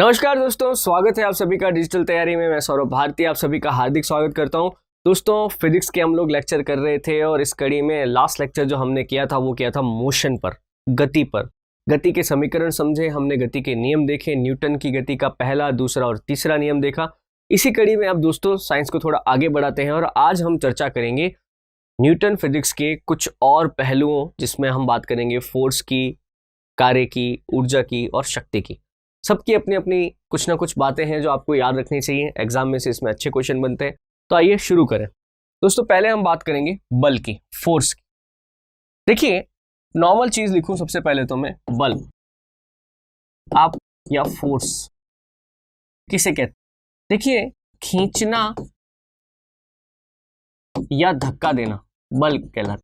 नमस्कार दोस्तों, स्वागत है आप सभी का डिजिटल तैयारी में। मैं सौरभ भारती आप सभी का हार्दिक स्वागत करता हूं। दोस्तों, फिजिक्स के हम लोग लेक्चर कर रहे थे और इस कड़ी में लास्ट लेक्चर जो हमने किया था वो किया था मोशन पर, गति पर। गति के समीकरण समझे हमने, गति के नियम देखे, न्यूटन की गति का पहला, दूसरा और तीसरा नियम देखा। इसी कड़ी में अब दोस्तों साइंस को थोड़ा आगे बढ़ाते हैं और आज हम चर्चा करेंगे न्यूटन फिजिक्स के कुछ और पहलुओं, जिसमें हम बात करेंगे फोर्स की, कार्य की, ऊर्जा की और शक्ति की। सबकी अपनी अपनी कुछ ना कुछ बातें हैं जो आपको याद रखनी चाहिए, एग्जाम में से इसमें अच्छे क्वेश्चन बनते हैं। तो आइए शुरू करें। दोस्तों, पहले हम बात करेंगे बल की, फोर्स की। देखिए, नॉर्मल चीज लिखूं सबसे पहले तो मैं, बल आप या फोर्स किसे कहते हैं? देखिए, खींचना या धक्का देना बल कहलाता है।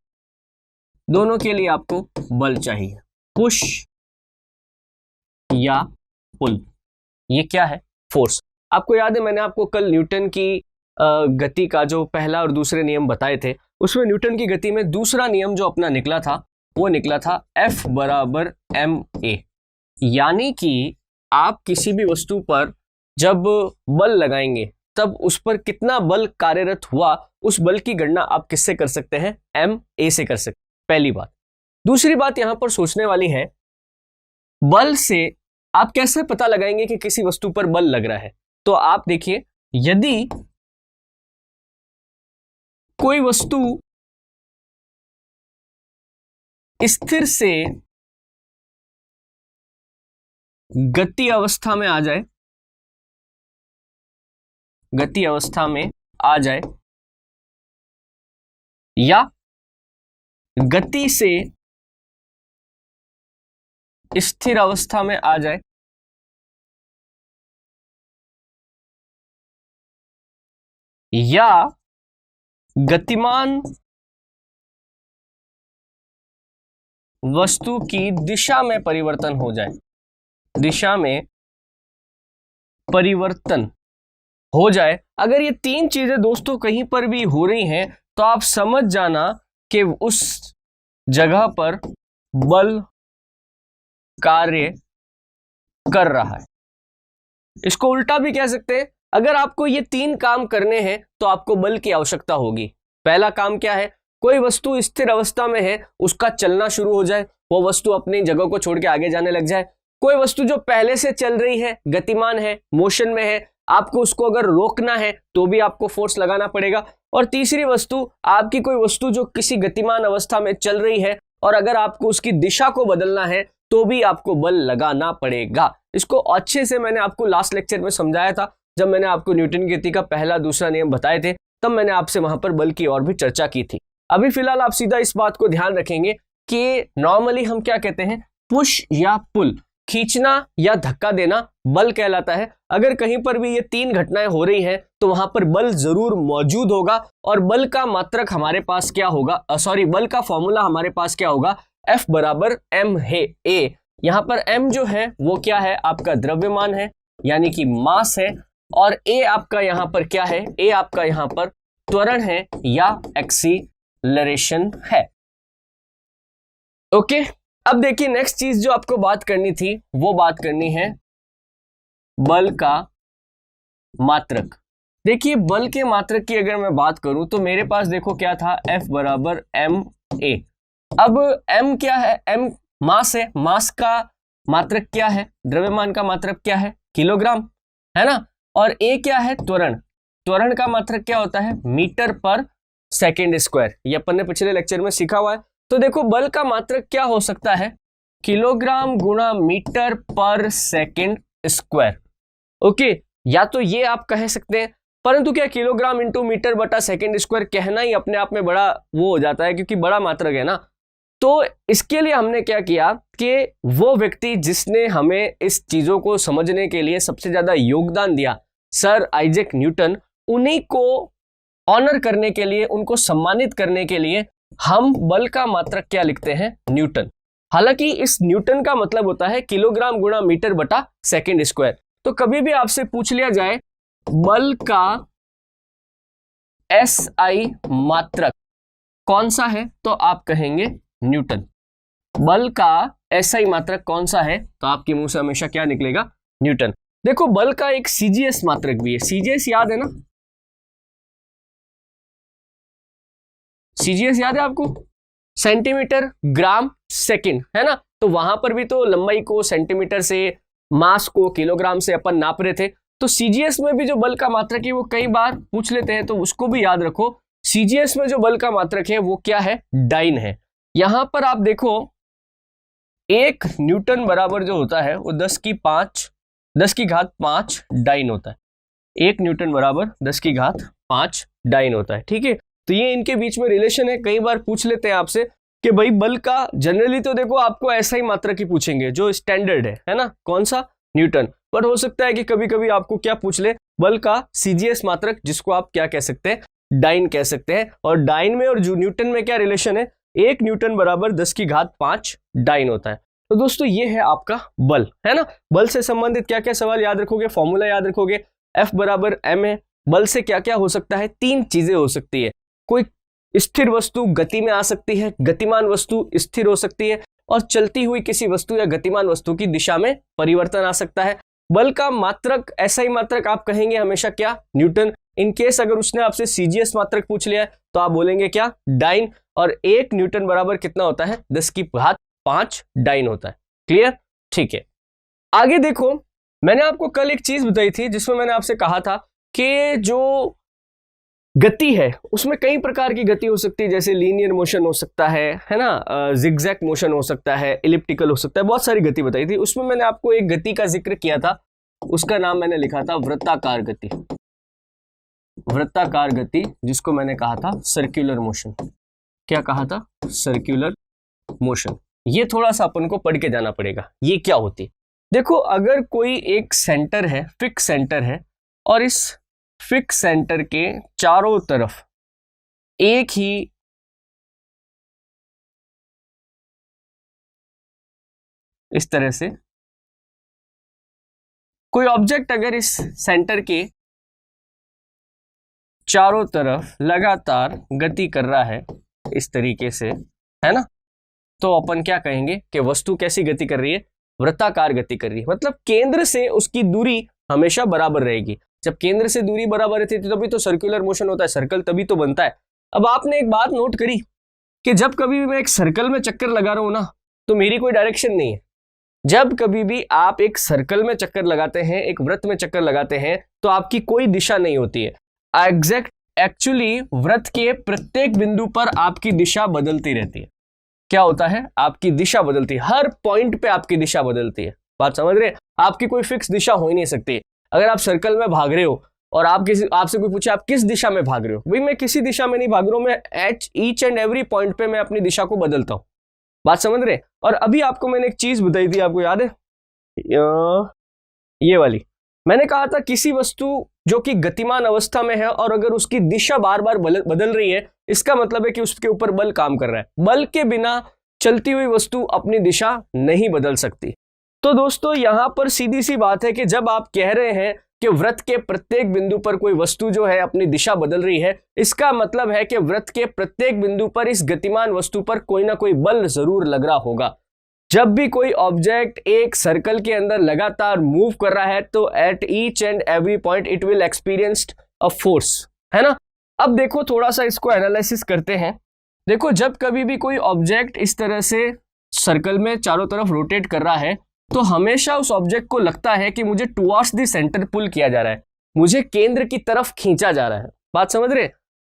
दोनों के लिए आपको बल चाहिए, पुश या पुल। ये क्या है? फोर्स। आपको याद है मैंने आपको कल न्यूटन की गति का जो पहला और दूसरे नियम बताए थे, उसमें न्यूटन की गति में दूसरा नियम जो अपना निकला था वो निकला था F बराबर ma। यानी कि आप किसी भी वस्तु पर जब बल लगाएंगे तब उस पर कितना बल कार्यरत हुआ, उस बल की गणना आप किससे कर सकते हैं? ma से कर सकते हैं। पहली बात। दूसरी बात यहां पर सोचने वाली है, बल से आप कैसे पता लगाएंगे कि किसी वस्तु पर बल लग रहा है? तो आप देखिए, यदि कोई वस्तु स्थिर से गति अवस्था में आ जाए, गति अवस्था में आ जाए, या गति से स्थिर अवस्था में आ जाए, या गतिमान वस्तु की दिशा में परिवर्तन हो जाए, दिशा में परिवर्तन हो जाए। अगर ये तीन चीजें दोस्तों कहीं पर भी हो रही हैं तो आप समझ जाना कि उस जगह पर बल कार्य कर रहा है। इसको उल्टा भी कह सकते हैं, अगर आपको ये तीन काम करने हैं तो आपको बल की आवश्यकता होगी। पहला काम क्या है? कोई वस्तु स्थिर अवस्था में है, उसका चलना शुरू हो जाए, वो वस्तु अपनी जगह को छोड़ के आगे जाने लग जाए। कोई वस्तु जो पहले से चल रही है, गतिमान है, मोशन में है, आपको उसको अगर रोकना है तो भी आपको फोर्स लगाना पड़ेगा। और तीसरी वस्तु, आपकी कोई वस्तु जो किसी गतिमान अवस्था में चल रही है और अगर आपको उसकी दिशा को बदलना है तो भी आपको बल लगाना पड़ेगा। इसको अच्छे से मैंने आपको लास्ट लेक्चर में समझाया था, जब मैंने आपको न्यूटन की गति का पहला दूसरा नियम बताए थे, तब मैंने आपसे वहां पर बल की और भी चर्चा की थी। अभी फिलहाल आप सीधा इस बात को ध्यान रखेंगे कि नॉर्मली हम क्या कहते हैं? पुश या पुल, खींचना या धक्का देना बल कहलाता है। अगर कहीं पर भी ये तीन घटनाएं हो रही हैं तो वहां पर बल जरूर मौजूद होगा। और बल का मात्रक हमारे पास क्या होगा? बल का फॉर्मूला हमारे पास क्या होगा? F बराबर m है। a यहां पर m जो है वो क्या है? आपका द्रव्यमान है, यानी कि मास है। और a आपका यहां पर क्या है? a आपका यहां पर त्वरण है या एक्सीलरेशन है। ओके, अब देखिए, नेक्स्ट चीज जो आपको बात करनी थी वो बात करनी है बल का मात्रक। देखिए, बल के मात्रक की अगर मैं बात करूं तो मेरे पास देखो क्या था? F बराबर ma। अब m क्या है? m मास है, मास का मात्रक क्या है? द्रव्यमान का मात्रक क्या है? किलोग्राम, है ना। और a क्या है? त्वरण। त्वरण का मात्रक क्या होता है? मीटर पर सेकेंड स्क्वायर। ये अपन ने पिछले लेक्चर में सीखा हुआ है। तो देखो, बल का मात्रक क्या हो सकता है? किलोग्राम गुणा मीटर पर सेकेंड स्क्वायर। ओके, या तो ये आप कह सकते हैं, परंतु क्या किलोग्राम इंटू मीटर बटा सेकेंड स्क्वायर कहना ही अपने आप में बड़ा वो हो जाता है, क्योंकि बड़ा मात्रक है ना। तो इसके लिए हमने क्या किया कि वो व्यक्ति जिसने हमें इस चीजों को समझने के लिए सबसे ज्यादा योगदान दिया, सर आइजैक न्यूटन, उन्हीं को ऑनर करने के लिए, उनको सम्मानित करने के लिए हम बल का मात्रक क्या लिखते हैं? न्यूटन। हालांकि इस न्यूटन का मतलब होता है किलोग्राम गुणा मीटर बटा सेकेंड स्क्वायर। तो कभी भी आपसे पूछ लिया जाए बल का SI मात्रक कौन सा है, तो आप कहेंगे न्यूटन। बल का SI मात्रक कौन सा है, तो आपके मुंह से हमेशा क्या निकलेगा? न्यूटन। देखो बल का एक सीजीएस मात्रक भी है, सीजीएस याद है ना, सीजीएस याद है आपको, सेंटीमीटर ग्राम सेकंड, है ना। तो वहां पर भी तो लंबाई को सेंटीमीटर से, मास को किलोग्राम से अपन नाप रहे थे। तो सीजीएस में भी जो बल का मात्रक है वो कई बार पूछ लेते हैं, तो उसको भी याद रखो। सीजीएस में जो बल का मात्रक है वो क्या है, डाइन है। यहां पर आप देखो 1 न्यूटन बराबर जो होता है वो 10 की घात 5 डाइन होता है। 1 न्यूटन बराबर 10 की घात 5 डाइन होता है, ठीक है। तो ये इनके बीच में रिलेशन है। कई बार पूछ लेते हैं आपसे कि भाई बल का, जनरली तो देखो आपको ऐसा ही मात्रक ही पूछेंगे जो स्टैंडर्ड है ना, कौन सा, न्यूटन। पर हो सकता है कि कभी कभी आपको क्या पूछ ले, बल का सीजीएस मात्रक, जिसको आप क्या कह सकते हैं, डाइन कह सकते हैं। और डाइन में और जो न्यूटन में क्या रिलेशन है, 1 न्यूटन बराबर 10 की घात 5 डाइन होता है। तो दोस्तों ये है आपका बल, है ना। बल से संबंधित क्या क्या सवाल याद रखोगे, फॉर्मूला याद रखोगे, F बराबर m है। बल से क्या क्या हो सकता है, 3 चीजें हो सकती है। कोई स्थिर वस्तु गति में आ सकती है, गतिमान वस्तु स्थिर हो सकती है, और चलती हुई किसी वस्तु या गतिमान वस्तु की दिशा में परिवर्तन आ सकता है। बल का मात्रक, ऐसा ही मात्रक आप कहेंगे हमेशा क्या, न्यूटन। इन केस अगर उसने आपसे सीजीएस मात्रक पूछ लिया है तो आप बोलेंगे क्या, डाइन। और 1 न्यूटन बराबर कितना होता है, 10 की घात 5 डाइन होता है। क्लियर, ठीक है। आगे देखो, मैंने आपको कल एक चीज बताई थी जिसमें मैंने आपसे कहा था कि जो गति है उसमें कई प्रकार की गति हो सकती है, जैसे लीनियर मोशन हो सकता है ना, जिगजैग मोशन हो सकता है, इलिप्टिकल हो सकता है, बहुत सारी गति बताई थी। उसमें मैंने आपको एक गति का जिक्र किया था, उसका नाम मैंने लिखा था वृत्ताकार गति। वृत्ताकार गति, जिसको मैंने कहा था सर्कुलर मोशन। क्या कहा था, सर्कुलर मोशन। ये थोड़ा सा अपन को पढ़ के जाना पड़ेगा, ये क्या होती। देखो अगर कोई एक सेंटर है, फिक्स सेंटर है, और इस फिक्स सेंटर के चारों तरफ एक ही इस तरह से कोई ऑब्जेक्ट अगर इस सेंटर के चारों तरफ लगातार गति कर रहा है इस तरीके से, है ना, तो अपन क्या कहेंगे कि वस्तु कैसी गति कर रही है, वृत्ताकार गति कर रही है। मतलब केंद्र से उसकी दूरी हमेशा बराबर रहेगी। जब केंद्र से दूरी बराबर रहती है तभी तो सर्कुलर मोशन होता है, सर्कल तभी तो बनता है। अब आपने एक बात नोट करी कि जब कभी भी मैं एक सर्कल में चक्कर लगा रहा हूं ना, तो मेरी कोई डायरेक्शन नहीं है। जब कभी भी आप एक सर्कल में चक्कर लगाते हैं, एक वृत्त में चक्कर लगाते हैं, तो आपकी कोई दिशा नहीं होती है। एक्चुअली वृत्त के प्रत्येक बिंदु पर आपकी दिशा बदलती रहती है। क्या होता है, आपकी दिशा बदलती है, हर पॉइंट पे आपकी दिशा बदलती है। बात समझ रहे हैं, आपकी कोई फिक्स दिशा हो ही नहीं सकती। अगर आप सर्कल में भाग रहे हो और आपसे कोई पूछे आप किस दिशा में भाग रहे हो, भाई मैं किसी दिशा में नहीं भाग रहा हूं, मैं at each and every point पे मैं अपनी दिशा को बदलता हूं। बात समझ रहे हैं। और अभी आपको मैंने एक चीज बताई थी, आपको याद है, ये वाली, मैंने कहा था किसी वस्तु जो कि गतिमान अवस्था में है और अगर उसकी दिशा बार बार बदल रही है, इसका मतलब है कि उसके ऊपर बल काम कर रहा है। बल के बिना चलती हुई वस्तु अपनी दिशा नहीं बदल सकती। तो दोस्तों यहां पर सीधी सी बात है कि जब आप कह रहे हैं कि वृत्त के प्रत्येक बिंदु पर कोई वस्तु जो है अपनी दिशा बदल रही है, इसका मतलब है कि वृत्त के प्रत्येक बिंदु पर इस गतिमान वस्तु पर कोई ना कोई बल जरूर लग रहा होगा। जब भी कोई ऑब्जेक्ट एक सर्कल के अंदर लगातार मूव कर रहा है तो at each and every point it will experience a force, है ना। अब देखो थोड़ा सा इसको एनालिसिस करते हैं। देखो जब कभी भी कोई ऑब्जेक्ट इस तरह से सर्कल में चारों तरफ रोटेट कर रहा है तो हमेशा उस ऑब्जेक्ट को लगता है कि मुझे टुवर्ड्स द सेंटर पुल किया जा रहा है, मुझे केंद्र की तरफ खींचा जा रहा है। बात समझ रहे।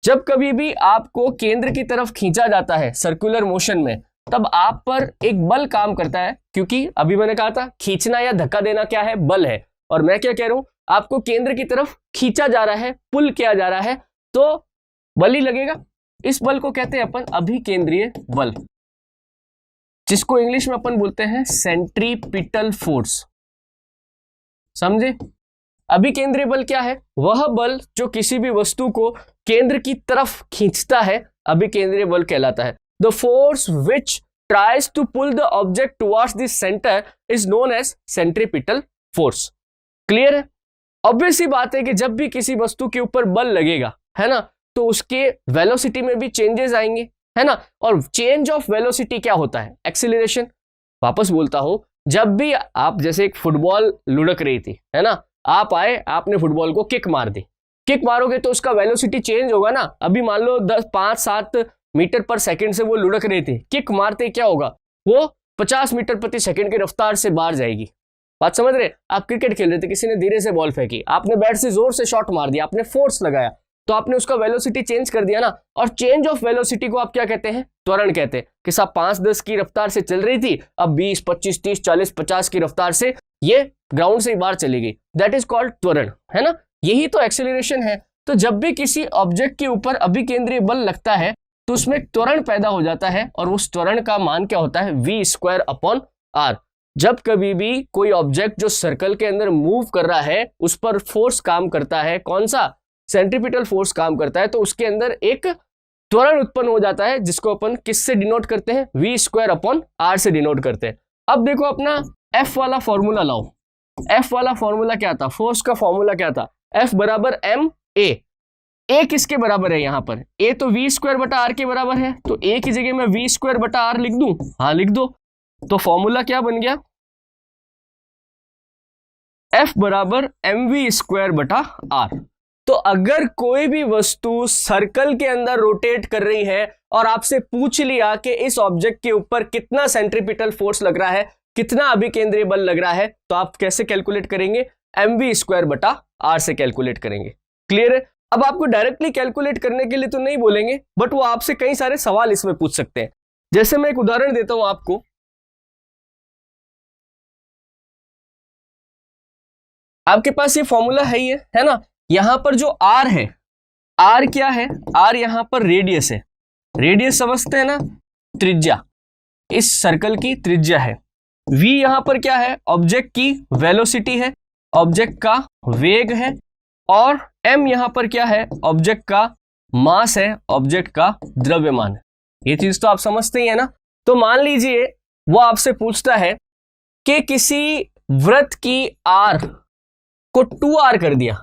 जब कभी भी आपको केंद्र की तरफ खींचा जाता है सर्कुलर मोशन में, तब आप पर एक बल काम करता है, क्योंकि अभी मैंने कहा था खींचना या धक्का देना क्या है, बल है। और मैं क्या कह रहा हूं, आपको केंद्र की तरफ खींचा जा रहा है, पुल किया जा रहा है, तो बल ही लगेगा। इस बल को कहते हैं अपन अभिकेंद्रीय बल, जिसको इंग्लिश में अपन बोलते हैं सेंट्रीपिटल फोर्स। समझे। अभिकेंद्रीय बल क्या है, वह बल जो किसी भी वस्तु को केंद्र की तरफ खींचता है, अभिकेंद्रीय बल कहलाता है। The force which tries to pull the object towards the center is known as centripetal force. Clear है। ऑब्वियस सी बात है कि जब भी किसी वस्तु के ऊपर बल लगेगा, है ना, तो उसके वेलोसिटी में भी चेंजेस आएंगे, है ना। और चेंज ऑफ वेलोसिटी क्या होता है, एक्सीलरेशन। वापस बोलता हूं, जब भी आप, जैसे एक फुटबॉल लुढ़क रही थी, है ना, आप आए, आपने फुटबॉल को किक मार दी, किक मारोगे तो उसका वेलोसिटी चेंज होगा ना। अभी मान लो 5-7 मीटर पर सेकंड से वो लुढ़क रही थी, किक मारते क्या होगा, वो 50 मीटर प्रति सेकंड की रफ्तार से बाहर जाएगी। बात समझ रहे? आप क्रिकेट खेल रहे थे, किसी ने धीरे से बॉल फेंकी, आपने बैट से जोर से शॉट मार दिया, आपने फोर्स लगाया, तो आपने उसका वेलोसिटी चेंज कर दिया ना। और चेंज ऑफ वेलोसिटी को आप क्या कहते हैं? त्वरण कहते हैं। कि साहब 5-10 की रफ्तार से चल रही थी, अब 20, 25, 30, 40, 50 की रफ्तार से ये ग्राउंड से बाहर चली गई, दैट इज कॉल्ड त्वरण, है ना। यही तो एक्सेलरेशन है। तो जब भी किसी ऑब्जेक्ट के ऊपर अभिकेंद्रीय बल लगता है तो उसमें एक त्वरण पैदा हो जाता है, और उस त्वरण का मान क्या होता है? v²/r। जब कभी भी कोई ऑब्जेक्ट जो सर्कल के अंदर मूव कर रहा है उस पर फोर्स काम करता है, कौन सा? सेंट्रीपिटल फोर्स काम करता है, तो उसके अंदर एक त्वरण उत्पन्न हो जाता है, जिसको अपन किससे डिनोट करते हैं? v²/r से डिनोट करते हैं। अब देखो अपना F वाला फॉर्मूला लाओ। F वाला फॉर्मूला क्या था? फोर्स का फॉर्मूला क्या था? F बराबर ma। a किसके बराबर है? यहां पर a तो v²/r के बराबर है, तो a की जगह मैं v²/r लिख दूं? हाँ लिख दो। तो फॉर्मूला क्या बन गया? F बराबर mv²/r। तो अगर कोई भी वस्तु सर्कल के अंदर रोटेट कर रही है और आपसे पूछ लिया कि इस ऑब्जेक्ट के ऊपर कितना सेंट्रीपिटल फोर्स लग रहा है, कितना अभिकेंद्रीय बल लग रहा है, तो आप कैसे कैलकुलेट करेंगे? mv²/r से कैलकुलेट करेंगे। क्लियर है? अब आपको डायरेक्टली कैलकुलेट करने के लिए तो नहीं बोलेंगे, बट वो आपसे कई सारे सवाल इसमें पूछ सकते हैं। जैसे मैं एक उदाहरण देता हूं आपको। आपके पास ये फॉर्मूला है ही है ना। यहां पर जो r है, r क्या है? r यहां पर रेडियस है। रेडियस समझते हैं ना, त्रिज्या, इस सर्कल की त्रिज्या है। v यहां पर क्या है? ऑब्जेक्ट की वेलोसिटी है, ऑब्जेक्ट का वेग है। और m यहां पर क्या है? ऑब्जेक्ट का मास है, ऑब्जेक्ट का द्रव्यमान है। ये चीज तो आप समझते ही है ना। तो मान लीजिए वो आपसे पूछता है कि किसी वृत्त की r को 2r कर दिया,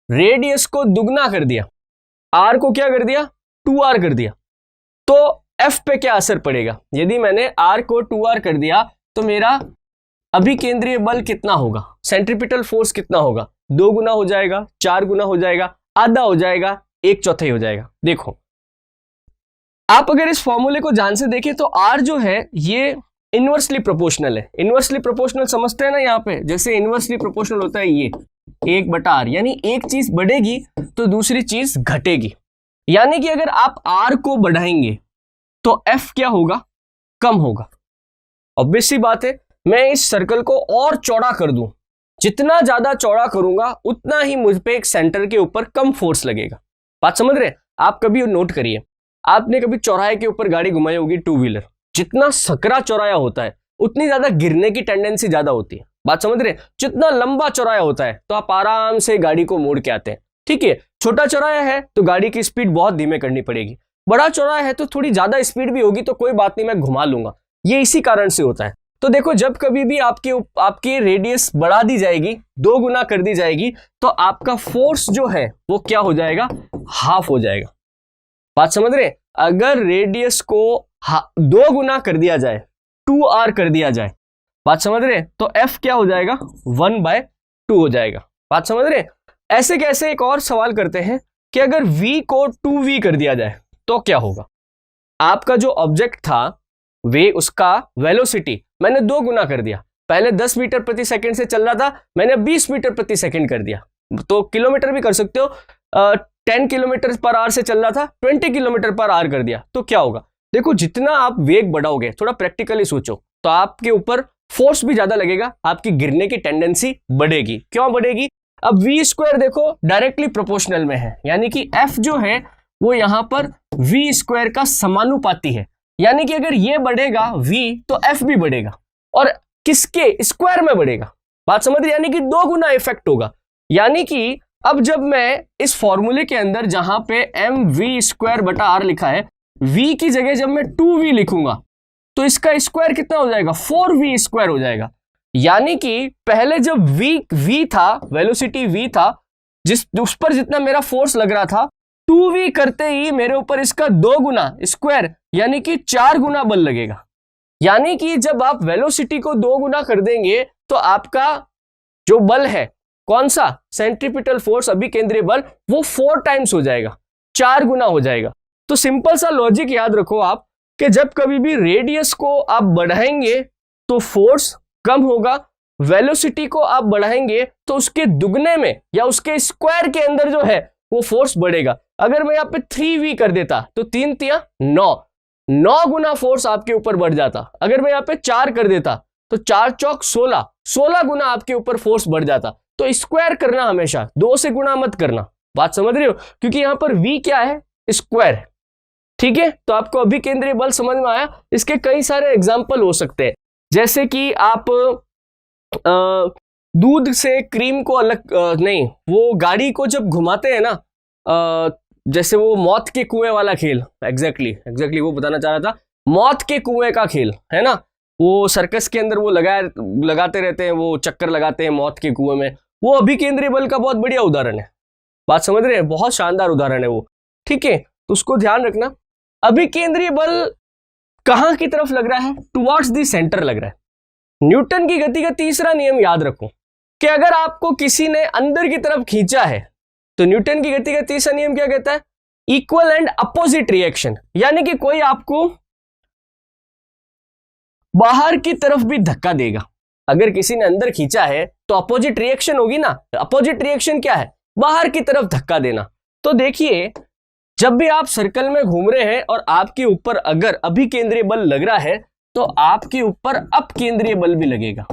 रेडियस को दुगना कर दिया, r को क्या कर दिया? 2r कर दिया, तो f पे क्या असर पड़ेगा? यदि मैंने r को 2r कर दिया तो मेरा अभिकेंद्रीय बल कितना होगा? सेंट्रीपिटल फोर्स कितना होगा? 2 गुना हो जाएगा, 4 गुना हो जाएगा, आधा हो जाएगा, 1/4 हो जाएगा। देखो आप अगर इस फॉर्मूले को ध्यान से देखें तो r जो है ये इनवर्सली प्रोपोर्शनल है। इनवर्सली प्रोपोर्शनल समझते हैं ना, यहाँ पे जैसे इनवर्सली प्रोपोर्शनल होता है ये 1/r, यानी एक चीज बढ़ेगी तो दूसरी चीज घटेगी। यानी कि अगर आप r को बढ़ाएंगे तो f क्या होगा? कम होगा। ऑब्वियस सी बात है, मैं इस सर्कल को और चौड़ा कर दूं, जितना ज्यादा चौड़ा करूंगा उतना ही मुझ पे एक सेंटर के ऊपर कम फोर्स लगेगा। बात समझ रहे? आप कभी नोट करिए, आपने कभी चौराहे के ऊपर गाड़ी घुमाई होगी, 2 व्हीलर, जितना सकरा चौराया होता है उतनी ज्यादा गिरने की टेंडेंसी ज्यादा होती है। बात समझ रहे? जितना लंबा चौराया होता है तो आप आराम से गाड़ी को मोड़ के आते हैं, ठीक है। छोटा चौराया है तो गाड़ी की स्पीड बहुत धीमे करनी पड़ेगी, बड़ा चौराया है तो थोड़ी ज्यादा स्पीड भी होगी तो कोई बात नहीं, मैं घुमा लूंगा। ये इसी कारण से होता है। तो देखो जब कभी भी आपकी रेडियस बढ़ा दी जाएगी, 2 गुना कर दी जाएगी, तो आपका फोर्स जो है वो क्या हो जाएगा? हाफ हो जाएगा। बात समझ रहे? अगर रेडियस को 2 गुना कर दिया जाए, 2r कर दिया जाए, बात समझ रहे? तो f क्या हो जाएगा? 1/2 हो जाएगा। बात समझ रहे? ऐसे कैसे एक और सवाल करते हैं कि अगर v को 2v कर दिया जाए तो क्या होगा? आपका जो ऑब्जेक्ट था वे, उसका वेलोसिटी मैंने 2 गुना कर दिया। पहले 10 मीटर प्रति सेकंड से चल रहा था, मैंने 20 मीटर प्रति सेकंड कर दिया। तो किलोमीटर भी कर सकते हो, 10 किलोमीटर पर आवर से चल रहा था, 20 किलोमीटर पर आवर कर दिया, तो क्या होगा? देखो जितना आप वेग बढ़ाओगे, थोड़ा प्रैक्टिकली सोचो, तो आपके ऊपर फोर्स भी ज्यादा लगेगा, आपकी गिरने की टेंडेंसी बढ़ेगी। क्यों बढ़ेगी? अब v² देखो डायरेक्टली प्रोपोर्शनल में है, यानी कि f जो है वो यहां पर v² का समानुपाती है। यानी कि अगर ये बढ़ेगा v तो f भी बढ़ेगा, और किसके? स्क्वायर में बढ़ेगा। बात समझ रहे? यानी कि 2 गुना इफेक्ट होगा। यानी कि अब जब मैं इस फॉर्मूले के अंदर जहां पे mv²/r लिखा है, v की जगह जब मैं 2v लिखूंगा तो इसका स्क्वायर कितना हो जाएगा? 4v² हो जाएगा। यानी कि पहले जब v था, वेलोसिटी v था, उस पर जितना मेरा फोर्स लग रहा था, 2v करते ही मेरे ऊपर इसका 2 गुना स्क्वायर यानी कि 4 गुना बल लगेगा। यानी कि जब आप वेलोसिटी को 2 गुना कर देंगे तो आपका जो बल है, कौन सा, सेंट्रीपिटल फोर्स, अभिकेंद्रीय बल, वो 4 टाइम्स हो जाएगा, 4 गुना हो जाएगा। तो सिंपल सा लॉजिक याद रखो आप कि जब कभी भी रेडियस को आप बढ़ाएंगे तो फोर्स कम होगा, वेलोसिटी को आप बढ़ाएंगे तो उसके दुगने में या उसके स्क्वायर के अंदर जो है वो फोर्स बढ़ेगा। अगर मैं यहाँ पे 3v कर देता तो 3 तिया 9 गुना फोर्स आपके ऊपर बढ़ जाता। अगर मैं यहाँ पे 4 कर देता तो 4 चौक 16 गुना आपके ऊपर फोर्स बढ़ जाता। तो स्क्वायर करना हमेशा, 2 से गुना मत करना, बात समझ रहे हो, क्योंकि यहाँ पर v क्या है, स्क्वायर है। ठीक है, तो आपको अभिकेंद्रीय बल समझ में आया। इसके कई सारे एग्जाम्पल हो सकते हैं, जैसे कि आप दूध से क्रीम को अलग नहीं, वो गाड़ी को जब घुमाते हैं ना, जैसे वो मौत के कुएं वाला खेल, एग्जैक्टली वो बताना चाह रहा था, मौत के कुएं का खेल है ना, वो सर्कस के अंदर वो लगाते रहते हैं, वो चक्कर लगाते हैं मौत के कुएं में, वो अभिकेंद्रीय बल का बहुत बढ़िया उदाहरण है। बात समझ रहे हैं, बहुत शानदार उदाहरण है वो। ठीक है, तो उसको ध्यान रखना। अभिकेंद्रीय बल कहां की तरफ लग रहा है, टुवर्ड्स द सेंटर लग रहा है। न्यूटन की गति का तीसरा नियम याद रखो कि अगर आपको किसी ने अंदर की तरफ खींचा है तो न्यूटन की गति का तीसरा नियम क्या कहता है, इक्वल एंड अपोजिट रिएक्शन। यानी कि कोई आपको बाहर की तरफ भी धक्का देगा, अगर किसी ने अंदर खींचा है तो अपोजिट रिएक्शन होगी ना। अपोजिट रिएक्शन क्या है, बाहर की तरफ धक्का देना। तो देखिए, जब भी आप सर्कल में घूम रहे हैं और आपके ऊपर अगर अभिकेंद्रीय बल लग रहा है तो आपके ऊपर अपकेंद्रीय बल भी लगेगा।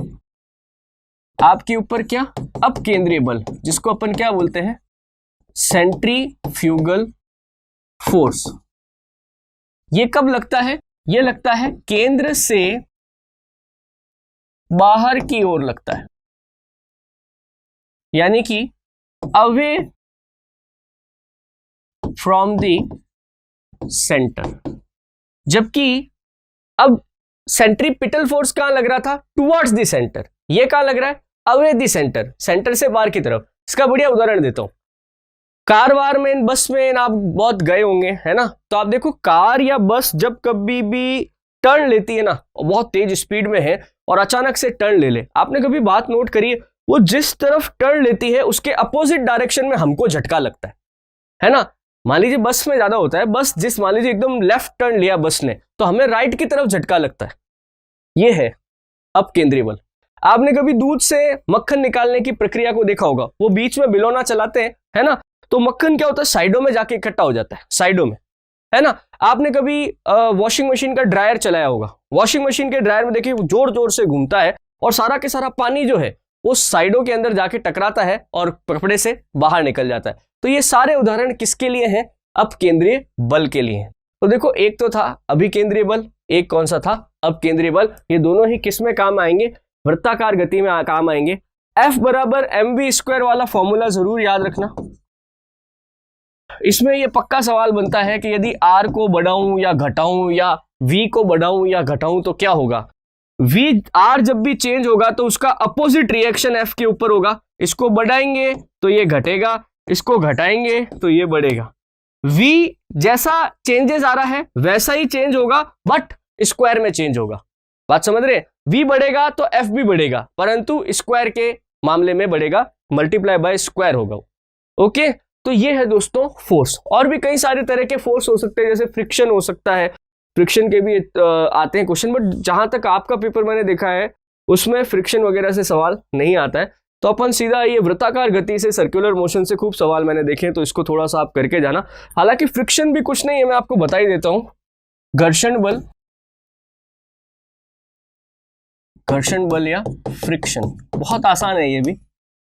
आपके ऊपर क्या, अपकेंद्रीय बल, जिसको अपन क्या बोलते हैं, सेंट्रीफ्यूगल फोर्स। ये कब लगता है, ये लगता है केंद्र से बाहर की ओर लगता है, यानी कि अवे फ्रॉम द सेंटर। जबकि अब सेंट्रीपिटल फोर्स कहां लग रहा था, टुवर्ड्स द सेंटर, ये कहां लग रहा है, अवे द सेंटर, सेंटर से बाहर की तरफ। इसका बढ़िया उदाहरण देता हूं, कार वार में, बस में आप बहुत गए होंगे है ना, तो आप देखो कार या बस जब कभी भी टर्न लेती है ना, बहुत तेज स्पीड में है और अचानक से टर्न ले ले, आपने कभी बात नोट करी है, वो जिस तरफ टर्न लेती है उसके अपोजिट डायरेक्शन में हमको झटका लगता है ना। मान लीजिए बस में ज्यादा होता है, बस जिस मान लीजिए एकदम लेफ्ट टर्न लिया बस ने तो हमें राइट की तरफ झटका लगता है, ये है अपकेंद्रीय बल। आपने कभी दूध से मक्खन निकालने की प्रक्रिया को देखा होगा, वो बीच में बिलौना चलाते हैं है ना, तो मक्खन क्या होता है, साइडों में जाके इकट्ठा हो जाता है, साइडों में है ना। आपने कभी वॉशिंग मशीन का ड्रायर चलाया होगा, वॉशिंग मशीन के ड्रायर में देखिए जोर जोर से घूमता है और सारा के सारा पानी जो है वो साइडों के अंदर जाके टकराता है और कपड़े से बाहर निकल जाता है। तो ये सारे उदाहरण किसके लिए हैं, अपकेंद्रीय बल के लिए हैं। तो देखो, एक तो था अभिकेंद्रीय बल, एक कौन सा था, अपकेंद्रीय बल। ये दोनों ही किस में काम आएंगे, वृत्ताकार गति में काम आएंगे। F बराबर mv² वाला फॉर्मूला जरूर याद रखना। इसमें ये पक्का सवाल बनता है कि यदि r को बढ़ाऊं या घटाऊं या v को बढ़ाऊं या घटाऊं तो क्या होगा। r जब भी चेंज होगा तो उसका अपोजिट रिएक्शन F के ऊपर होगा। इसको बढ़ाएंगे तो ये घटेगा, इसको घटाएंगे तो ये बढ़ेगा। v जैसा चेंजेस आ रहा है वैसा ही चेंज होगा, बट स्क्वायर में चेंज होगा। बात समझ रहे हैं, v बढ़ेगा तो F भी बढ़ेगा, परंतु स्क्वायर के मामले में बढ़ेगा, मल्टीप्लाई बाय स्क्वायर होगा। ओके, तो ये है दोस्तों फोर्स। और भी कई सारे तरह के फोर्स हो सकते हैं, जैसे फ्रिक्शन हो सकता है, फ्रिक्शन के भी आते हैं क्वेश्चन, बट जहां तक आपका पेपर मैंने देखा है उसमें फ्रिक्शन वगैरह से सवाल नहीं आता है। तो अपन सीधा ये वृत्ताकार गति से, सर्कुलर मोशन से खूब सवाल मैंने देखे, तो इसको थोड़ा सा आप करके जाना। हालांकि फ्रिक्शन भी कुछ नहीं है, मैं आपको बता ही देता हूं। घर्षण बल या फ्रिक्शन बहुत आसान है, ये भी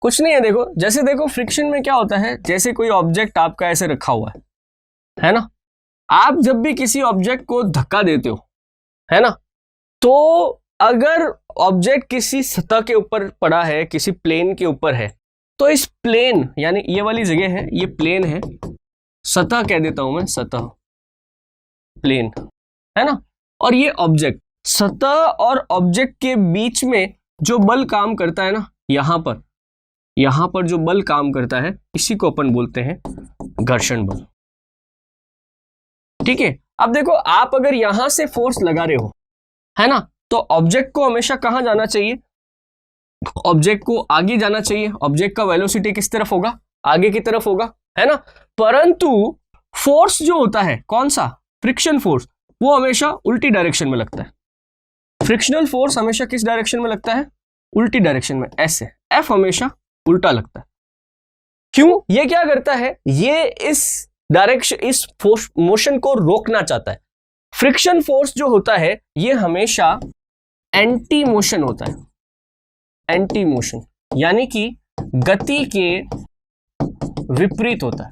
कुछ नहीं है। देखो, जैसे देखो फ्रिक्शन में क्या होता है, जैसे कोई ऑब्जेक्ट आपका ऐसे रखा हुआ है ना, आप जब भी किसी ऑब्जेक्ट को धक्का देते हो है ना, तो अगर ऑब्जेक्ट किसी सतह के ऊपर पड़ा है, किसी प्लेन के ऊपर है, तो इस प्लेन यानी ये वाली जगह है, ये प्लेन है, सतह कह देता हूं मैं, सतह प्लेन है ना, और ये ऑब्जेक्ट, सतह और ऑब्जेक्ट के बीच में जो बल काम करता है ना, यहां पर जो बल काम करता है, इसी को अपन बोलते हैं घर्षण बल। ठीक है, अब देखो, आप अगर यहां से फोर्स लगा रहे हो है ना। तो ऑब्जेक्ट को हमेशा कहां जाना चाहिए, ऑब्जेक्ट को आगे जाना चाहिए। ऑब्जेक्ट का वेलोसिटी किस तरफ होगा, आगे की तरफ होगा, है ना। परंतु फोर्स जो होता है कौन सा, फ्रिक्शन फोर्स, वो हमेशा उल्टी डायरेक्शन में लगता है। फ्रिक्शनल फोर्स हमेशा किस डायरेक्शन में लगता है, उल्टी डायरेक्शन में, ऐसे। एफ हमेशा उल्टा लगता है। क्यों, ये क्या करता है, ये इस डायरेक्शन, इस फोर्स मोशन को रोकना चाहता है। फ्रिक्शन फोर्स जो होता है ये हमेशा एंटी मोशन होता है, एंटी मोशन, यानी कि गति के विपरीत होता है।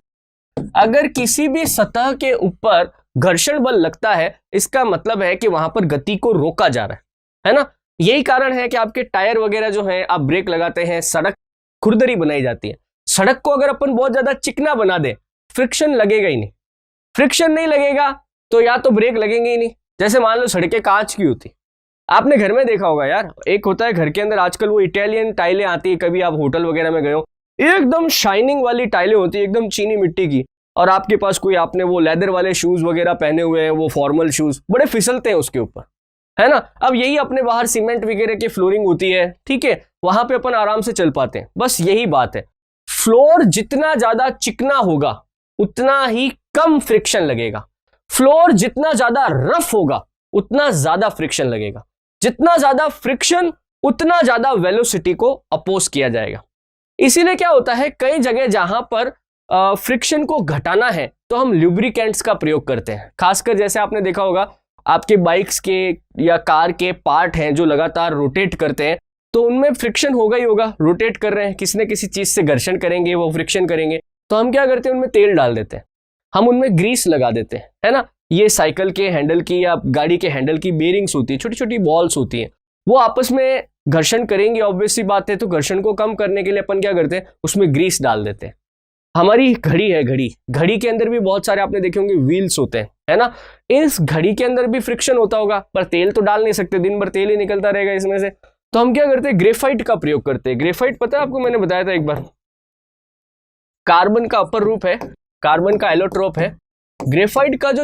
अगर किसी भी सतह के ऊपर घर्षण बल लगता है, इसका मतलब है कि वहां पर गति को रोका जा रहा है ना। यही कारण है कि आपके टायर वगैरह जो हैं, आप ब्रेक लगाते हैं, सड़क खुरदरी बनाई जाती है। सड़क को अगर अपन बहुत ज्यादा चिकना बना दे, फ्रिक्शन लगेगा ही नहीं। फ्रिक्शन नहीं लगेगा तो या तो ब्रेक लगेंगे ही नहीं। जैसे मान लो सड़कें कांच की होती, आपने घर में देखा होगा यार, एक होता है घर के अंदर आजकल वो इटालियन टाइलें आती है, कभी आप होटल वगैरह में गए हो, एकदम शाइनिंग वाली टाइलें होती है, एकदम चीनी मिट्टी की, और आपके पास कोई, आपने वो लेदर वाले शूज वगैरह पहने हुए हैं, वो फॉर्मल शूज, बड़े फिसलते हैं उसके ऊपर, है ना। अब यही अपने बाहर सीमेंट वगैरह की फ्लोरिंग होती है, ठीक है, वहां पे अपन आराम से चल पाते हैं। बस यही बात है, फ्लोर जितना ज्यादा चिकना होगा उतना ही कम फ्रिक्शन लगेगा, फ्लोर जितना ज्यादा रफ होगा उतना ज्यादा फ्रिक्शन लगेगा। जितना ज्यादा फ्रिक्शन उतना ज्यादा वेलोसिटी को अपोज किया जाएगा। इसीलिए क्या होता है, कई जगह जहां पर फ्रिक्शन को घटाना है तो हम ल्यूब्रिकेंट्स का प्रयोग करते हैं। खासकर जैसे आपने देखा होगा, आपके बाइक्स के या कार के पार्ट हैं जो लगातार रोटेट करते हैं, तो उनमें फ्रिक्शन होगा ही होगा, रोटेट कर रहे हैं, किसी न किसी चीज से घर्षण करेंगे, वो फ्रिक्शन करेंगे। तो हम क्या करते हैं, उनमें तेल डाल देते हैं, हम उनमें ग्रीस लगा देते हैं, है ना। ये साइकिल के हैंडल की या गाड़ी के हैंडल की बेरिंग्स होती है, छोटी छोटी बॉल्स होती हैं, वो आपस में घर्षण करेंगे, ऑब्वियस सी बात है। तो घर्षण को कम करने के लिए अपन क्या करते हैं, उसमें ग्रीस डाल देते हैं। हमारी घड़ी है, घड़ी के अंदर भी बहुत सारे आपने देखे होंगे व्हील्स होते हैं, है ना। इस घड़ी के अंदर भी फ्रिक्शन होता होगा, पर तेल तो डाल नहीं सकते, दिन भर तेल ही निकलता रहेगा इसमें से। तो हम क्या करते हैं, ग्रेफाइट का प्रयोग करते हैं। ग्रेफाइट पता है आपको, मैंने बताया था एक बार, कार्बन का अपर रूप है, कार्बन का एलोट्रोप है। ग्रेफाइट का जो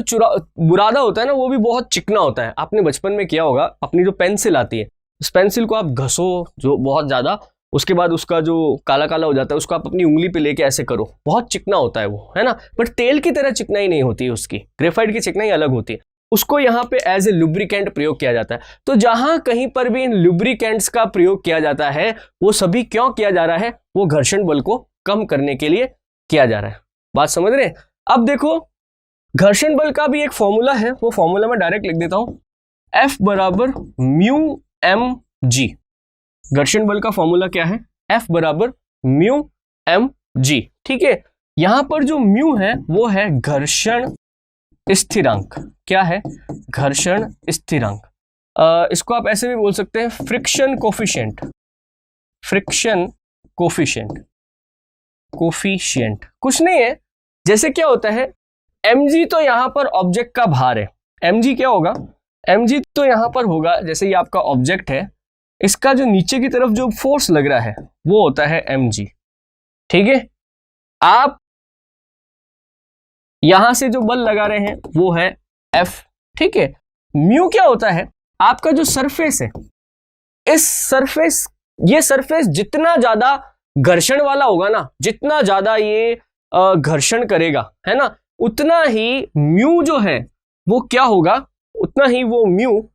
बुरादा होता है ना, वो भी बहुत चिकना होता है। आपने बचपन में किया होगा, अपनी जो पेंसिल आती है, उस पेंसिल को आप घसो जो बहुत ज्यादा, उसके बाद उसका जो काला काला हो जाता है उसको आप अपनी उंगली पे लेके ऐसे करो, बहुत चिकना होता है वो, है ना। बट तेल की तरह चिकनाई नहीं होती है उसकी, ग्रेफाइट की चिकनाई अलग होती है। उसको यहाँ पे एज ए लुब्रिकेंट प्रयोग किया जाता है। तो जहां कहीं पर भी इन लुब्रिकेंट्स का प्रयोग किया जाता है, वो सभी क्यों किया जा रहा है, वो घर्षण बल को कम करने के लिए किया जा रहा है। बात समझ रहे हैं। अब देखो, घर्षण बल का भी एक फॉर्मूला है, वो फॉर्मूला मैं डायरेक्ट लिख देता हूं, F बराबर म्यू एम जी। घर्षण बल का फॉर्मूला क्या है, F बराबर म्यू एम जी, ठीक है। यहां पर जो म्यू है वो है घर्षण स्थिरांक। क्या है, घर्षण स्थिरांक। इसको आप ऐसे भी बोल सकते हैं friction coefficient, friction coefficient, coefficient कुछ नहीं है। जैसे क्या होता है, mg तो यहां पर ऑब्जेक्ट का भार है, mg क्या होगा, mg तो यहां पर होगा, जैसे ये आपका ऑब्जेक्ट है, इसका जो नीचे की तरफ जो फोर्स लग रहा है वो होता है mg, ठीक है। आप यहां से जो बल लगा रहे हैं वो है F, ठीक है। म्यू क्या होता है, आपका जो सरफेस है, इस सरफेस, ये सरफेस जितना ज्यादा घर्षण वाला होगा ना, जितना ज्यादा ये घर्षण करेगा, है ना, उतना ही म्यू जो है वो क्या होगा, उतना ही वो म्यू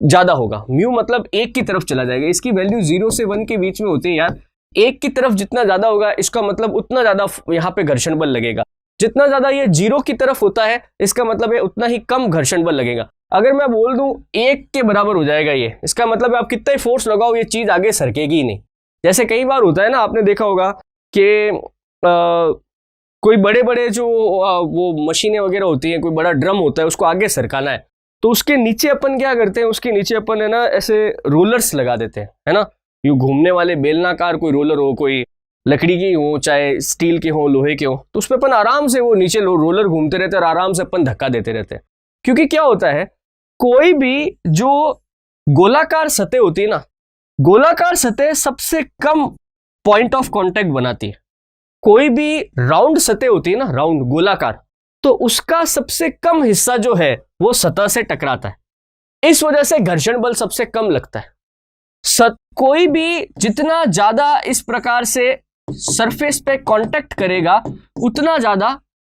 ज्यादा होगा। म्यू मतलब एक की तरफ चला जाएगा, इसकी वैल्यू 0 से 1 के बीच में होती है यार। एक की तरफ जितना ज्यादा होगा, इसका मतलब उतना ज्यादा यहां पे घर्षण बल लगेगा। जितना ज्यादा ये 0 की तरफ होता है, इसका मतलब है उतना ही कम घर्षण बल लगेगा। अगर मैं बोल दूं 1 के बराबर हो जाएगा ये, इसका मतलब है आप कितना ही फोर्स लगाओ ये चीज आगे सरकेगी ही नहीं। जैसे कई बार होता है ना, आपने देखा होगा कि कोई बड़े बड़े जो वो मशीनें वगैरह होती हैं, कोई बड़ा ड्रम होता है, उसको आगे सरकाना है, तो उसके नीचे अपन क्या करते हैं, उसके नीचे अपन है ना ऐसे रोलर्स लगा देते हैं, है ना। यूं घूमने वाले बेलनाकार कोई रोलर हो, कोई लकड़ी की हो, चाहे स्टील के हो, लोहे के हो, तो उस पर अपन आराम से वो नीचे रोलर घूमते रहते हैं और आराम से अपन धक्का देते रहते हैं। क्योंकि क्या होता है, कोई भी जो गोलाकार सतह होती है ना, गोलाकार सतह सबसे कम पॉइंट ऑफ कांटेक्ट बनाती है। कोई भी राउंड सतह होती है ना, राउंड गोलाकार, तो उसका सबसे कम हिस्सा जो है वो सतह से टकराता है। इस वजह से घर्षण बल सबसे कम लगता है। कोई भी जितना ज्यादा इस प्रकार से सरफेस पे कांटेक्ट करेगा उतना ज्यादा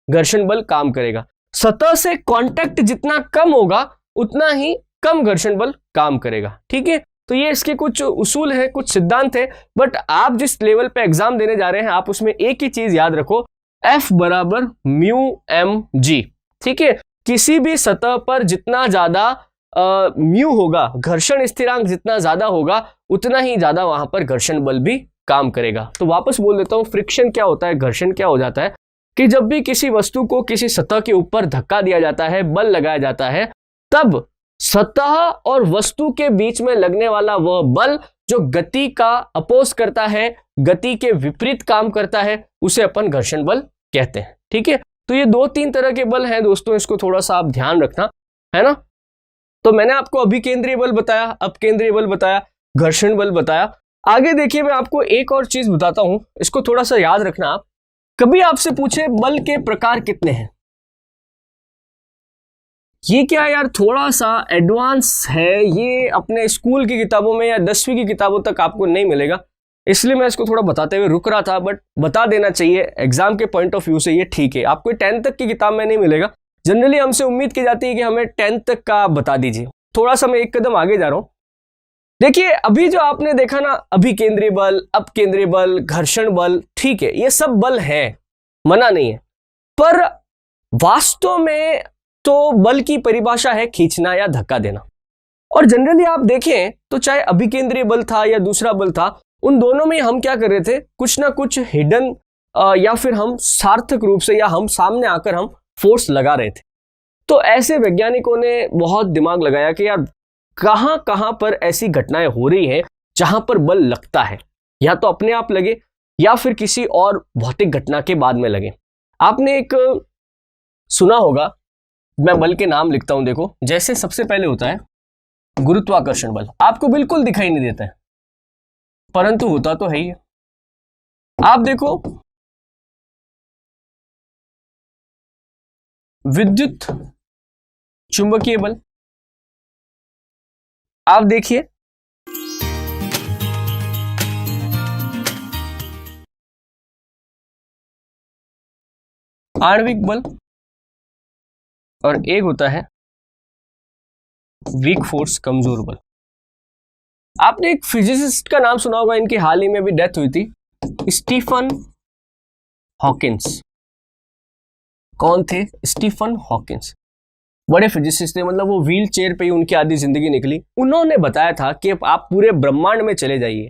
घर्षण बल काम करेगा। सतह से कांटेक्ट जितना कम होगा उतना ही कम घर्षण बल काम करेगा। ठीक है, तो ये इसके कुछ उसूल है, कुछ सिद्धांत है। बट आप जिस लेवल पे एग्जाम देने जा रहे हैं आप उसमें एक ही चीज याद रखो, F बराबर म्यू एम जी। ठीक है, किसी भी सतह पर जितना ज्यादा म्यू होगा, घर्षण स्थिरांक जितना ज्यादा होगा उतना ही ज्यादा वहां पर घर्षण बल भी काम करेगा। तो वापस बोल देता हूं, फ्रिक्शन क्या होता है, घर्षण क्या हो जाता है कि जब भी किसी वस्तु को किसी सतह के ऊपर धक्का दिया जाता है, बल लगाया जाता है, तब सतह और वस्तु के बीच में लगने वाला वह बल जो गति का अपोज करता है, गति के विपरीत काम करता है, उसे अपन घर्षण बल कहते हैं। ठीक है, तो ये 2-3 तरह के बल हैं दोस्तों, इसको थोड़ा सा आप ध्यान रखना, है ना। तो मैंने आपको अभिकेंद्रीय बल बताया, अपकेंद्रीय बल बताया, घर्षण बल बताया। आगे देखिए मैं आपको एक और चीज बताता हूं, इसको थोड़ा सा याद रखना आप। कभी आपसे पूछे बल के प्रकार कितने हैं, ये क्या यार थोड़ा सा एडवांस है, ये अपने स्कूल की किताबों में या 10वीं की किताबों तक आपको नहीं मिलेगा, इसलिए मैं इसको थोड़ा बताते हुए रुक रहा था। बट बता देना चाहिए, एग्जाम के पॉइंट ऑफ व्यू से ये ठीक है। आपको 10th तक की किताब में नहीं मिलेगा, जनरली हमसे उम्मीद की जाती है कि हमें 10th तक का बता दीजिए। थोड़ा सा मैं एक कदम आगे जा रहा हूं। देखिए अभी जो आपने देखा ना, अभिकेंद्रीय बल, अपकेंद्रीय बल, घर्षण बल, ठीक है, ये सब बल हैं, मना नहीं है, पर वास्तव में तो बल की परिभाषा है खींचना या धक्का देना। और जनरली आप देखें तो चाहे अभिकेंद्रीय बल था या दूसरा बल था, उन दोनों में हम क्या कर रहे थे, कुछ ना कुछ हिडन या फिर हम सार्थक रूप से या हम सामने आकर हम फोर्स लगा रहे थे। तो ऐसे वैज्ञानिकों ने बहुत दिमाग लगाया कि यार कहां कहां पर ऐसी घटनाएं हो रही हैं जहां पर बल लगता है, या तो अपने आप लगे या फिर किसी और भौतिक घटना के बाद में लगे। आपने एक सुना होगा, मैं बल के नाम लिखता हूं, देखो जैसे सबसे पहले होता है गुरुत्वाकर्षण बल, आपको बिल्कुल दिखाई नहीं देता है परंतु होता तो है ही। आप देखो विद्युत चुंबकीय बल, आप देखिए आणविक बल, और एक होता है वीक फोर्स, कमजोर बल। आपने एक फिजिसिस्ट का नाम सुना होगा, इनकी हाल ही में भी डेथ हुई थी, स्टीफन हॉकिंस। कौन थे? Stephen Hawkins. बड़े फिजिसिस्ट थे, मतलब वो व्हील चेयर पे ही उनकी आधी जिंदगी निकली। उन्होंने बताया था कि आप पूरे ब्रह्मांड में चले जाइए,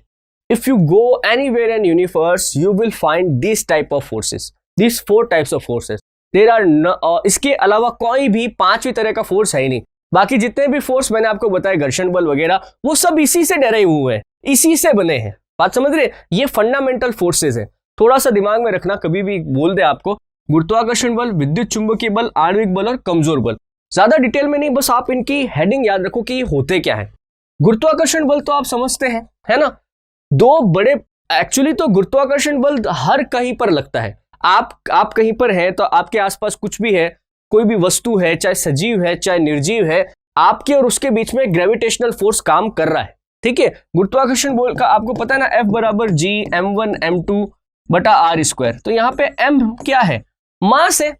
if you go anywhere in universe you will find this type of forces, this 4 types of forces. There are इसके अलावा कोई भी 5वीं तरह का फोर्स है ही नहीं। बाकी जितने भी फोर्स मैंने आपको बताए, घर्षण बल वगैरह, वो सब इसी से डरे हुए हैं, इसी से बने हैं। बात समझ रहे? ये फंडामेंटल फोर्सेस है, थोड़ा सा दिमाग में रखना, कभी भी बोल दे आपको गुरुत्वाकर्षण बल, विद्युत चुंबकीय बल, आणविक बल और कमजोर बल। ज्यादा डिटेल में नहीं, बस आप इनकी हेडिंग याद रखो कि ये होते क्या है। गुरुत्वाकर्षण बल तो आप समझते हैं, है ना, 2 बड़े, एक्चुअली तो गुरुत्वाकर्षण बल हर कहीं पर लगता है। आप कहीं पर हैं तो आपके आसपास कुछ भी है, कोई भी वस्तु है, चाहे सजीव है चाहे निर्जीव है, आपके और उसके बीच में ग्रेविटेशनल फोर्स काम कर रहा है। ठीक है, गुरुत्वाकर्षण बल का आपको पता है ना, F बराबर G m1 m2 बटा r²। तो यहाँ पे m क्या है? मास है।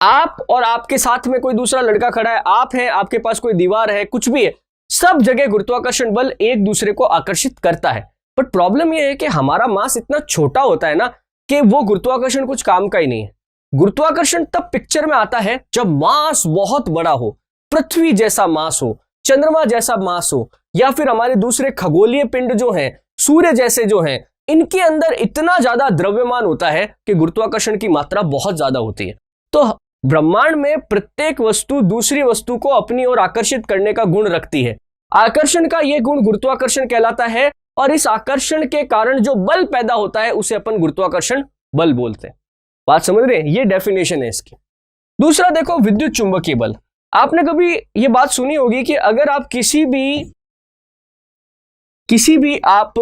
आप और आपके साथ में कोई दूसरा लड़का खड़ा है, आप हैं, आपके पास कोई दीवार है, कुछ भी है, सब जगह गुरुत्वाकर्षण बल एक दूसरे को आकर्षित करता है। बट प्रॉब्लम यह है कि हमारा मास इतना छोटा होता है ना कि वो गुरुत्वाकर्षण कुछ काम का ही नहीं है। गुरुत्वाकर्षण तब पिक्चर में आता है जब मास बहुत बड़ा हो, पृथ्वी जैसा मास हो, चंद्रमा जैसा मास हो, या फिर हमारे दूसरे खगोलीय पिंड जो हैं, सूर्य जैसे जो हैं, इनके अंदर इतना ज्यादा द्रव्यमान होता है कि गुरुत्वाकर्षण की मात्रा बहुत ज्यादा होती है। तो ब्रह्मांड में प्रत्येक वस्तु दूसरी वस्तु को अपनी ओर आकर्षित करने का गुण रखती है। आकर्षण का यह गुण गुरुत्वाकर्षण कहलाता है, और इस आकर्षण के कारण जो बल पैदा होता है उसे अपन गुरुत्वाकर्षण बल बोलते हैं। बात समझ रहे हैं? ये डेफिनेशन है इसकी। दूसरा देखो विद्युत चुंबकीय बल। आपने कभी ये बात सुनी होगी कि अगर आप किसी भी आप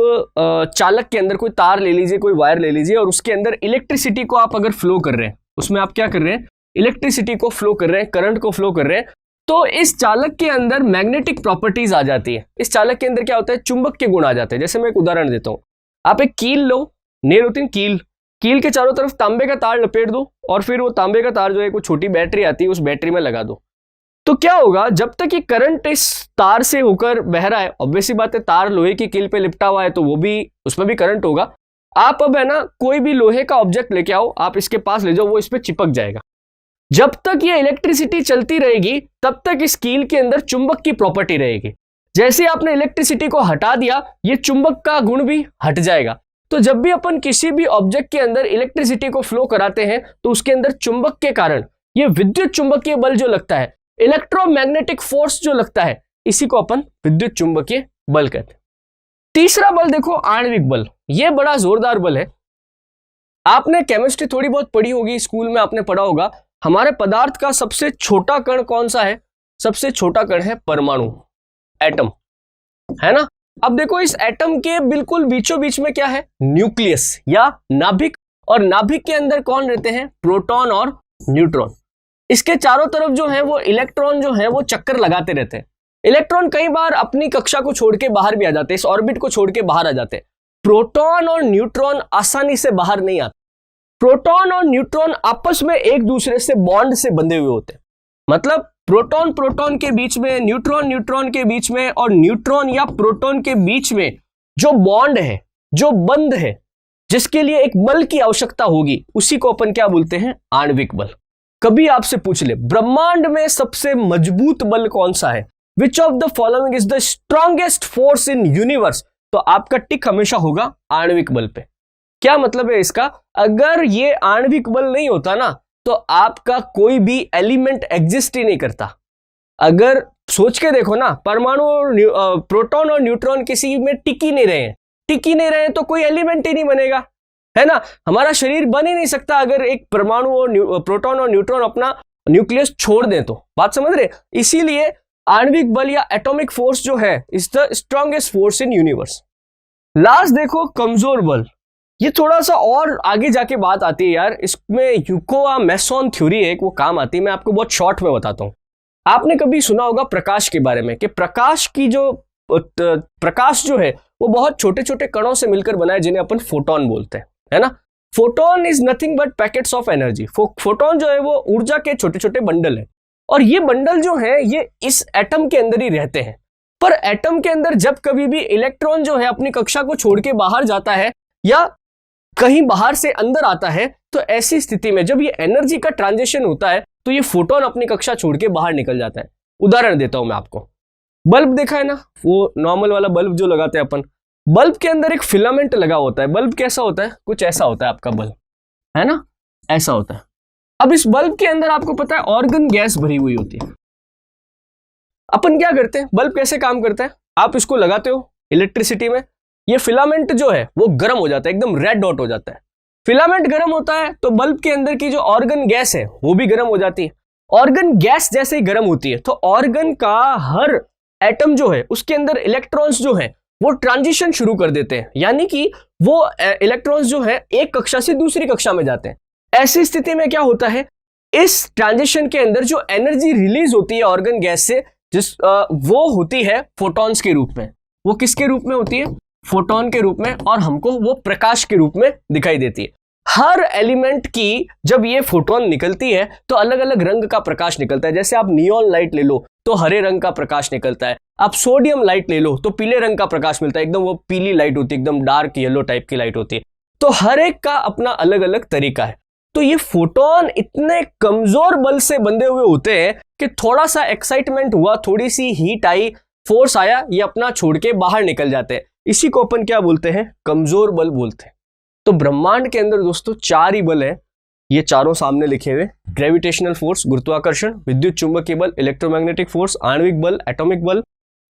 चालक के अंदर कोई तार ले लीजिए, कोई वायर ले लीजिए, और उसके अंदर इलेक्ट्रिसिटी को आप अगर फ्लो कर रहे हैं, उसमें आप क्या कर रहे हैं, इलेक्ट्रिसिटी को फ्लो कर रहे हैं, करंट को फ्लो कर रहे हैं, तो इस चालक के अंदर मैग्नेटिक प्रॉपर्टीज आ जाती है। इस चालक के अंदर क्या होता है, चुंबक के गुण आ जाते हैं। जैसे मैं एक उदाहरण देता हूं, आप एक कील लो, नेल होती है कील, कील के चारों तरफ तांबे का तार लपेट दो और फिर वो तांबे का तार जो है, कोई छोटी बैटरी आती है, उस बैटरी में लगा दो। तो क्या होगा, जब तक ये करंट इस तार से होकर बह रहा है, ऑब्वियस सी बात है तार लोहे की कील पे लिपटा हुआ है तो वो भी, उसमें भी करंट होगा। आप अब है ना कोई भी लोहे का ऑब्जेक्ट लेके आओ, आप इसके पास ले जाओ, वो इस पे चिपक जाएगा। जब तक ये इलेक्ट्रिसिटी चलती रहेगी तब तक इस कील के अंदर चुंबक की प्रॉपर्टी रहेगी। जैसे आपने इलेक्ट्रिसिटी को हटा दिया, ये चुंबक का गुण भी हट जाएगा। तो जब भी अपन किसी भी ऑब्जेक्ट के अंदर इलेक्ट्रिसिटी को फ्लो कराते हैं तो उसके अंदर चुंबक के कारण ये विद्युत चुंबकीय बल जो लगता है, इलेक्ट्रोमैग्नेटिक फोर्स जो लगता है, इसी को अपन विद्युत चुंबकीय बल कहते हैं। तीसरा बल देखो, आणविक बल। यह बड़ा जोरदार बल है। आपने केमिस्ट्री थोड़ी बहुत पढ़ी होगी, स्कूल में आपने पढ़ा होगा, हमारे पदार्थ का सबसे छोटा कण कौन सा है? सबसे छोटा कण है परमाणु, एटम, है ना। अब देखो इस एटम के बिल्कुल बीचों बीच में क्या है? न्यूक्लियस या नाभिक। और नाभिक के अंदर कौन रहते हैं? प्रोटॉन और न्यूट्रॉन। इसके चारों तरफ जो है वो इलेक्ट्रॉन जो है वो चक्कर लगाते रहते हैं। इलेक्ट्रॉन कई बार अपनी कक्षा को छोड़ के बाहर भी आ जाते हैं, इस ऑर्बिट को छोड़ के बाहर आ जाते हैं। प्रोटॉन और न्यूट्रॉन आसानी से बाहर नहीं आते। प्रोटॉन और न्यूट्रॉन आपस में एक दूसरे से बॉन्ड से बंधे हुए होते हैं। मतलब प्रोटॉन प्रोटॉन के बीच में, न्यूट्रॉन न्यूट्रॉन के बीच में और न्यूट्रॉन या प्रोटॉन के बीच में जो बॉन्ड है, जो बंध है, जिसके लिए एक बल की आवश्यकता होगी, उसी को अपन क्या बोलते हैं? आणविक बल। कभी आपसे पूछ ले ब्रह्मांड में सबसे मजबूत बल कौन सा है, which of the following is the strongest force in universe, तो आपका टिक हमेशा होगा आणविक बल पे। क्या मतलब है इसका? अगर ये आणविक बल नहीं होता ना तो आपका कोई भी एलिमेंट एग्जिस्ट ही नहीं करता। अगर सोच के देखो ना, परमाणु और प्रोटॉन और न्यूट्रॉन किसी में टिक ही नहीं रहे हैं, टिक ही नहीं रहे हैं तो कोई एलिमेंट ही नहीं बनेगा, है ना। हमारा शरीर बन ही नहीं सकता अगर एक परमाणु और प्रोटॉन और न्यूट्रॉन अपना न्यूक्लियस छोड़ दें तो। बात समझ रहे? इसीलिए आणविक बल या एटॉमिक फोर्स जो है is the strongest force in universe. Last देखो कमजोर बल। ये थोड़ा सा और आगे जाके बात आती है यार, इसमें यूकोवा मेसॉन थ्योरी है, वो काम आती है। मैं आपको बहुत शॉर्ट में बताता हूं। आपने कभी सुना होगा प्रकाश के बारे में कि प्रकाश जो है वो बहुत छोटे छोटे कणों से मिलकर बना है, जिन्हें अपन फोटोन बोलते हैं, है ना। Photon is nothing but packets of energy. Photon जो है वो ऊर्जा के छोटे छोटे बंडल है, और ये बंडल जो है ये इस एटम के अंदर ही रहते हैं। पर एटम के अंदर जब कभी भी इलेक्ट्रॉन जो है अपनी कक्षा को छोड़ के बाहर जाता है या कहीं बाहर से अंदर आता है, तो ऐसी स्थिति में जब ये एनर्जी का ट्रांजिशन होता है तो ये फोटोन अपनी कक्षा छोड़ के बाहर निकल जाता है। उदाहरण देता हूं मैं आपको। बल्ब देखा है ना, वो नॉर्मल वाला बल्ब जो लगाते हैं अपन, बल्ब के अंदर एक फिलामेंट लगा होता है। बल्ब कैसा होता है? कुछ ऐसा होता है आपका बल्ब, है ना, ऐसा होता है। अब इस बल्ब के अंदर आपको पता है ऑर्गन गैस भरी हुई होती है। अपन क्या करते हैं, बल्ब कैसे काम करता है? आप इसको लगाते हो इलेक्ट्रिसिटी में, ये फिलामेंट जो है वो गर्म हो जाता है, एकदम रेड डॉट हो जाता है। फिलामेंट गर्म होता है तो बल्ब के अंदर की जो ऑर्गन गैस है वो भी गर्म हो जाती है। ऑर्गन गैस जैसे ही गर्म होती है तो ऑर्गन का हर एटम जो है उसके अंदर इलेक्ट्रॉन्स जो है वो ट्रांजिशन शुरू कर देते हैं, यानी कि वो इलेक्ट्रॉन्स जो है एक कक्षा से दूसरी कक्षा में जाते हैं। ऐसी स्थिति में क्या होता है, इस ट्रांजिशन के अंदर जो एनर्जी रिलीज होती है ऑर्गन गैस से, वो होती है फोटॉन्स के रूप में। वो किसके रूप में होती है? फोटोन के रूप में, और हमको वो प्रकाश के रूप में दिखाई देती है। हर एलिमेंट की जब ये फोटोन निकलती है तो अलग अलग रंग का प्रकाश निकलता है। जैसे आप नियॉन लाइट ले लो तो हरे रंग का प्रकाश निकलता है, आप सोडियम लाइट ले लो तो पीले रंग का प्रकाश मिलता है, एकदम वो पीली लाइट होती है, एकदम डार्क येलो टाइप की लाइट होती है। तो हर एक का अपना अलग अलग तरीका है। तो ये फोटोन इतने कमजोर बल से बंधे हुए होते हैं कि थोड़ा सा एक्साइटमेंट हुआ, थोड़ी सी हीट आई, फोर्स आया, ये अपना छोड़ के बाहर निकल जाते हैं। इसी को अपन क्या बोलते हैं? कमजोर बल बोलते हैं। तो ब्रह्मांड के अंदर दोस्तों 4 ही बल है, ये चारों सामने लिखे हुए। ग्रेविटेशनल फोर्स, गुरुत्वाकर्षण, विद्युत चुंबकीय बल, इलेक्ट्रोमैग्नेटिक फोर्स, आणविक बल, एटॉमिक बल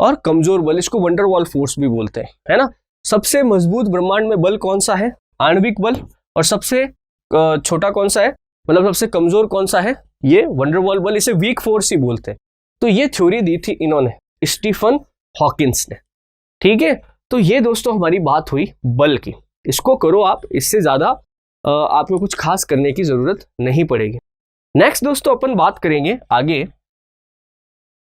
और कमजोर बल, इसको वंडरवॉल फोर्स भी बोलते हैं, है ना। सबसे मजबूत ब्रह्मांड में बल कौन सा है? आणविक बल। और सबसे छोटा कौन सा है, मतलब सबसे कमजोर कौन सा है? ये वंडरवॉल बल। इसे वीक फोर्स ही बोलते हैं। तो ये थ्योरी दी थी इन्होंने, स्टीफन हॉकिंस ने, ठीक है। तो ये दोस्तों हमारी बात हुई बल की। इसको करो आप, इससे ज्यादा आपको कुछ खास करने की जरूरत नहीं पड़ेगी। नेक्स्ट दोस्तों अपन बात करेंगे आगे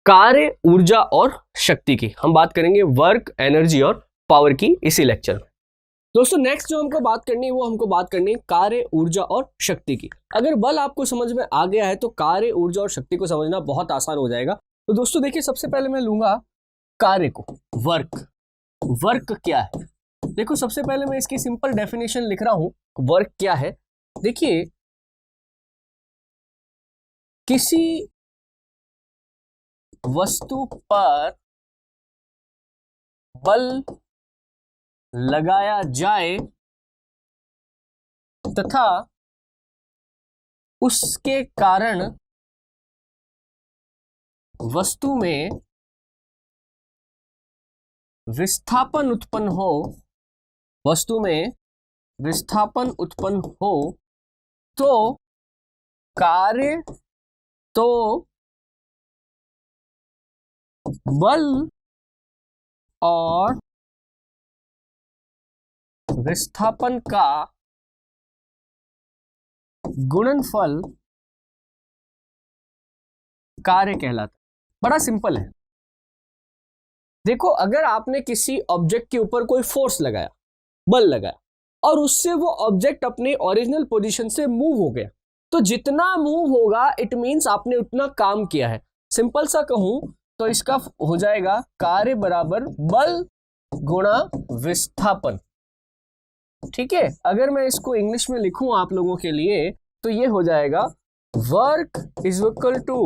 कार्य, ऊर्जा और शक्ति की। हम बात करेंगे वर्क, एनर्जी और पावर की इसी लेक्चर में। दोस्तों नेक्स्ट जो हमको बात करनी है वो हमको बात करनी है कार्य, ऊर्जा और शक्ति की। अगर बल आपको समझ में आ गया है तो कार्य, ऊर्जा और शक्ति को समझना बहुत आसान हो जाएगा। तो दोस्तों देखिए, सबसे पहले मैं लूंगा कार्य को, वर्क। वर्क क्या है? देखो सबसे पहले मैं इसकी सिंपल डेफिनेशन लिख रहा हूं। वर्क क्या है? देखिए, किसी वस्तु पर बल लगाया जाए तथा उसके कारण वस्तु में विस्थापन उत्पन्न हो, वस्तु में विस्थापन उत्पन्न हो तो कार्य, तो बल और विस्थापन का गुणनफल कार्य कहलाता है। बड़ा सिंपल है। देखो, अगर आपने किसी ऑब्जेक्ट के ऊपर कोई फोर्स लगाया, बल लगाया, और उससे वो ऑब्जेक्ट अपने ओरिजिनल पोजीशन से मूव हो गया, तो जितना मूव होगा इट मींस आपने उतना काम किया है। सिंपल सा कहूं तो इसका हो जाएगा कार्य बराबर बल गुणा विस्थापन। ठीक है, अगर मैं इसको इंग्लिश में लिखूं आप लोगों के लिए तो ये हो जाएगा work is equal to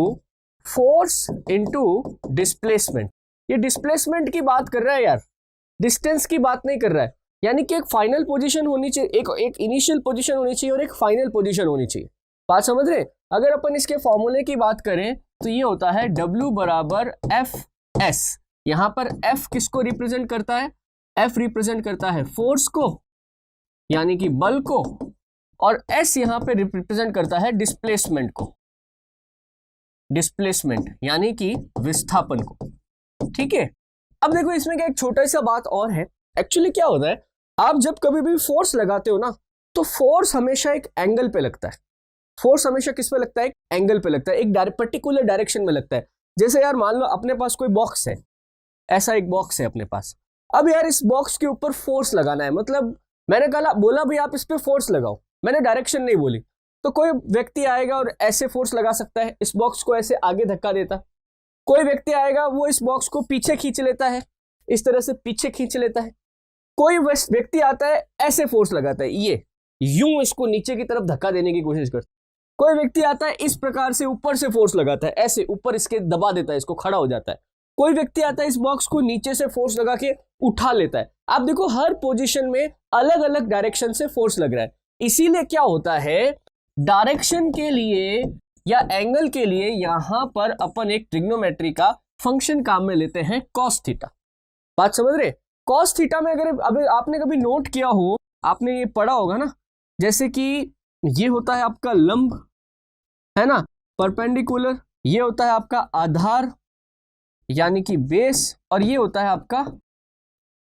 force into displacement. ये डिस्प्लेसमेंट की बात कर रहा है यार, डिस्टेंस की बात नहीं कर रहा है। यानी कि एक फाइनल पोजीशन होनी चाहिए, एक इनिशियल पोजीशन होनी चाहिए और एक फाइनल पोजीशन होनी चाहिए। बात समझ रहे? अगर अपन इसके फॉर्मूले की बात करें तो ये होता है W बराबर एफ एस। यहां पर F किसको रिप्रेजेंट करता है? F रिप्रेजेंट करता है फोर्स को यानी कि बल को, और S यहां पे रिप्रेजेंट करता है डिस्प्लेसमेंट को, डिस्प्लेसमेंट यानी कि विस्थापन को। ठीक है, अब देखो इसमें क्या एक छोटा सा बात और है। एक्चुअली क्या होता है, आप जब कभी भी फोर्स लगाते हो ना तो फोर्स हमेशा एक एंगल पे लगता है। फोर्स हमेशा किस पे लगता है? एक एंगल पे लगता है, एक पर्टिकुलर डायरेक्शन में लगता है। जैसे यार मान लो अपने पास कोई बॉक्स है, ऐसा एक बॉक्स है अपने पास। अब यार इस बॉक्स के ऊपर फोर्स लगाना है, मतलब मैंने कहा बोला भाई आप इस पे फोर्स लगाओ, मैंने डायरेक्शन नहीं बोली। तो कोई व्यक्ति आएगा और ऐसे फोर्स लगा सकता है, इस बॉक्स को ऐसे आगे धक्का देता। कोई व्यक्ति आएगा वो इस बॉक्स को पीछे खींच लेता है, इस तरह से पीछे खींच लेता है। कोई व्यक्ति आता है ऐसे फोर्स लगाता है, ये यूं इसको नीचे की तरफ धक्का देने की कोशिश करता है। कोई व्यक्ति आता है इस प्रकार से ऊपर से फोर्स लगाता है, ऐसे ऊपर इसके दबा देता है, इसको खड़ा हो जाता है। कोई व्यक्ति आता है इस बॉक्स को नीचे से फोर्स लगा के उठा लेता है। आप देखो हर पोजीशन में अलग अलग डायरेक्शन से फोर्स लग रहा है। इसीलिए क्या होता है, डायरेक्शन के लिए या एंगल के लिए यहां पर अपन एक ट्रिग्नोमेट्री का फंक्शन काम में लेते हैं, कॉस थीटा। बात समझ रहे? कॉस थीटा में अगर अभी आपने कभी नोट किया हो, आपने ये पढ़ा होगा ना, जैसे कि ये होता है आपका लंब, है ना, परपेंडिकुलर, ये होता है आपका आधार यानी कि बेस, और ये होता है आपका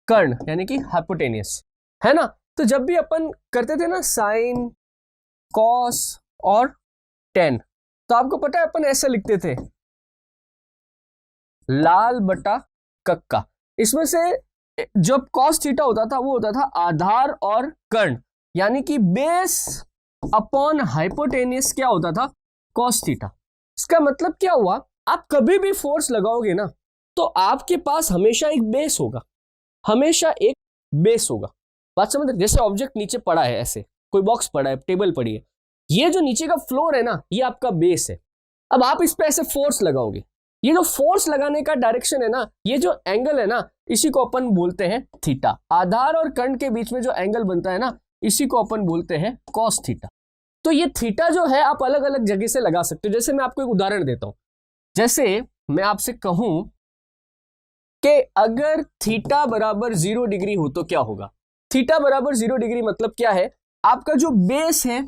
कर्ण यानी कि हाइपोटेनियस, है ना। तो जब भी अपन करते थे ना साइन, कॉस और टेन, तो आपको पता है अपन ऐसे लिखते थे लाल बटा कक्का। इसमें से जब कॉस थीटा होता था वो होता था आधार और कर्ण यानी कि बेस अपॉन हाइपोटेनियस क्या होता था, कॉस थीटा। इसका मतलब क्या हुआ, आप कभी भी फोर्स लगाओगे ना तो आपके पास हमेशा एक बेस होगा, हमेशा एक बेस होगा। बात समझ? जैसे ऑब्जेक्ट नीचे पड़ा है, ऐसे कोई बॉक्स पड़ा है, टेबल पड़ी है, ये जो नीचे का फ्लोर है ना ये आपका बेस है। अब आप इस पे ऐसे फोर्स लगाओगे, ये जो फोर्स लगाने का डायरेक्शन है ना, ये जो एंगल है ना, इसी को अपन बोलते हैं थीटा। आधार और कर्ण के बीच में जो एंगल बनता है ना, इसी को अपन बोलते हैं कॉस थीटा। तो ये थीटा जो है आप अलग अलग जगह से लगा सकते हो। जैसे मैं आपको एक उदाहरण देता हूं, जैसे मैं आपसे कहूं कि अगर थीटा बराबर 0 डिग्री हो तो क्या होगा। थीटा बराबर 0 डिग्री मतलब क्या है, आपका जो बेस है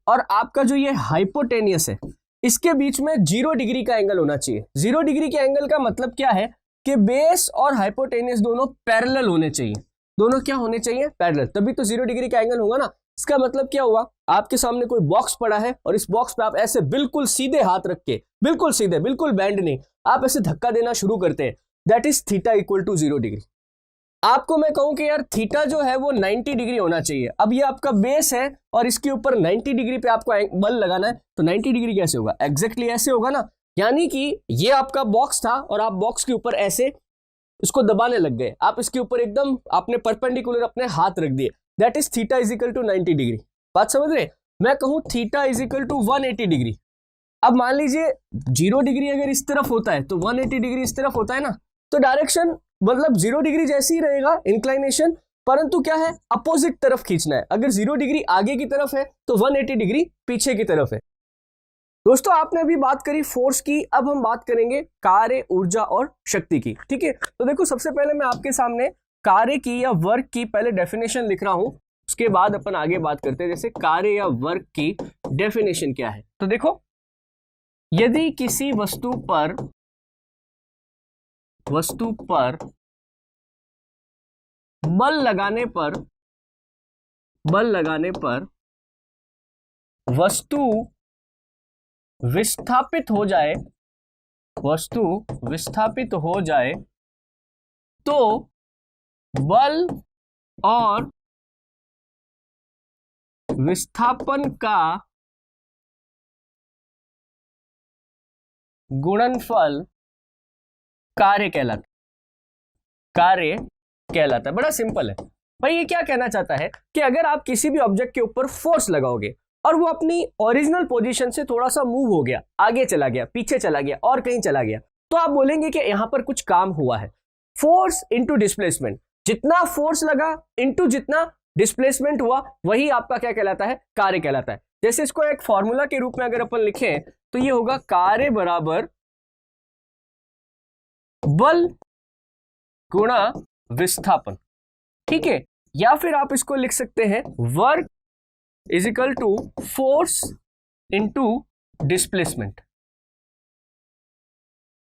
और आपका जो ये हाइपोटेनियस है, इसके बीच में 0 डिग्री का एंगल होना चाहिए। 0 डिग्री के एंगल का मतलब क्या है कि बेस और हाइपोटेनियस दोनों पैरेलल होने चाहिए, दोनों क्या होने चाहिए, पैरेलल, तभी तो 0 डिग्री का एंगल होगा ना। इसका मतलब क्या हुआ, आपके सामने कोई बॉक्स पड़ा है और इस बॉक्स पे आप ऐसे बिल्कुल सीधे हाथ रख के, बिल्कुल सीधे, बिल्कुल बैंड नहीं, आप ऐसे धक्का देना शुरू करते हैं, that is theta equal to 0 degree. आपको मैं कहूं कि यार थीटा जो है वो 90 डिग्री होना चाहिए। अब ये आपका बेस है और इसके ऊपर 90 डिग्री पे आपको बल लगाना है, तो 90 डिग्री कैसे होगा, एग्जैक्टली ऐसे होगा ना। यानी कि ये आपका बॉक्स था और आप बॉक्स के ऊपर ऐसे इसको दबाने लग गए, आप इसके ऊपर एकदम आपने परपेंडिकुलर अपने हाथ रख दिए, that is theta is equal to 90 degree. बात समझ रहे, मैं कहूं theta is equal to 180 degree. अब मान लीजिए 0 डिग्री अगर इस तरफ होता है तो 180 डिग्री इस तरफ होता है ना, तो डायरेक्शन मतलब 0 डिग्री जैसी ही रहेगा इंक्लाइनेशन, परंतु क्या है, अपोजिट तरफ खींचना है। अगर 0 डिग्री आगे की तरफ है तो 180 डिग्री पीछे की तरफ है। दोस्तों आपने अभी बात करी फोर्स की, अब हम बात करेंगे कार्य, ऊर्जा और शक्ति की। ठीक है, तो देखो सबसे पहले मैं आपके सामने कार्य की या वर्क की पहले डेफिनेशन लिख रहा हूं, उसके बाद अपन आगे बात करते हैं जैसे कार्य या वर्क की डेफिनेशन क्या है। तो देखो, यदि किसी वस्तु पर बल लगाने पर वस्तु विस्थापित हो जाए तो बल और विस्थापन का गुणनफल कार्य कहलाता है। बड़ा सिंपल है भाई, ये क्या कहना चाहता है कि अगर आप किसी भी ऑब्जेक्ट के ऊपर फोर्स लगाओगे और वो अपनी ओरिजिनल पोजीशन से थोड़ा सा मूव हो गया, आगे चला गया, पीछे चला गया और कहीं चला गया, तो आप बोलेंगे कि यहां पर कुछ काम हुआ है। फोर्स इंटू डिस्प्लेसमेंट, जितना फोर्स लगा इंटू जितना डिस्प्लेसमेंट हुआ, वही आपका क्या कहलाता है, कार्य कहलाता है। जैसे इसको एक फॉर्मूला के रूप में अगर अपन लिखें तो ये होगा कार्य बराबर बल गुणा विस्थापन। ठीक है, या फिर आप इसको लिख सकते हैं work is equal to force into displacement.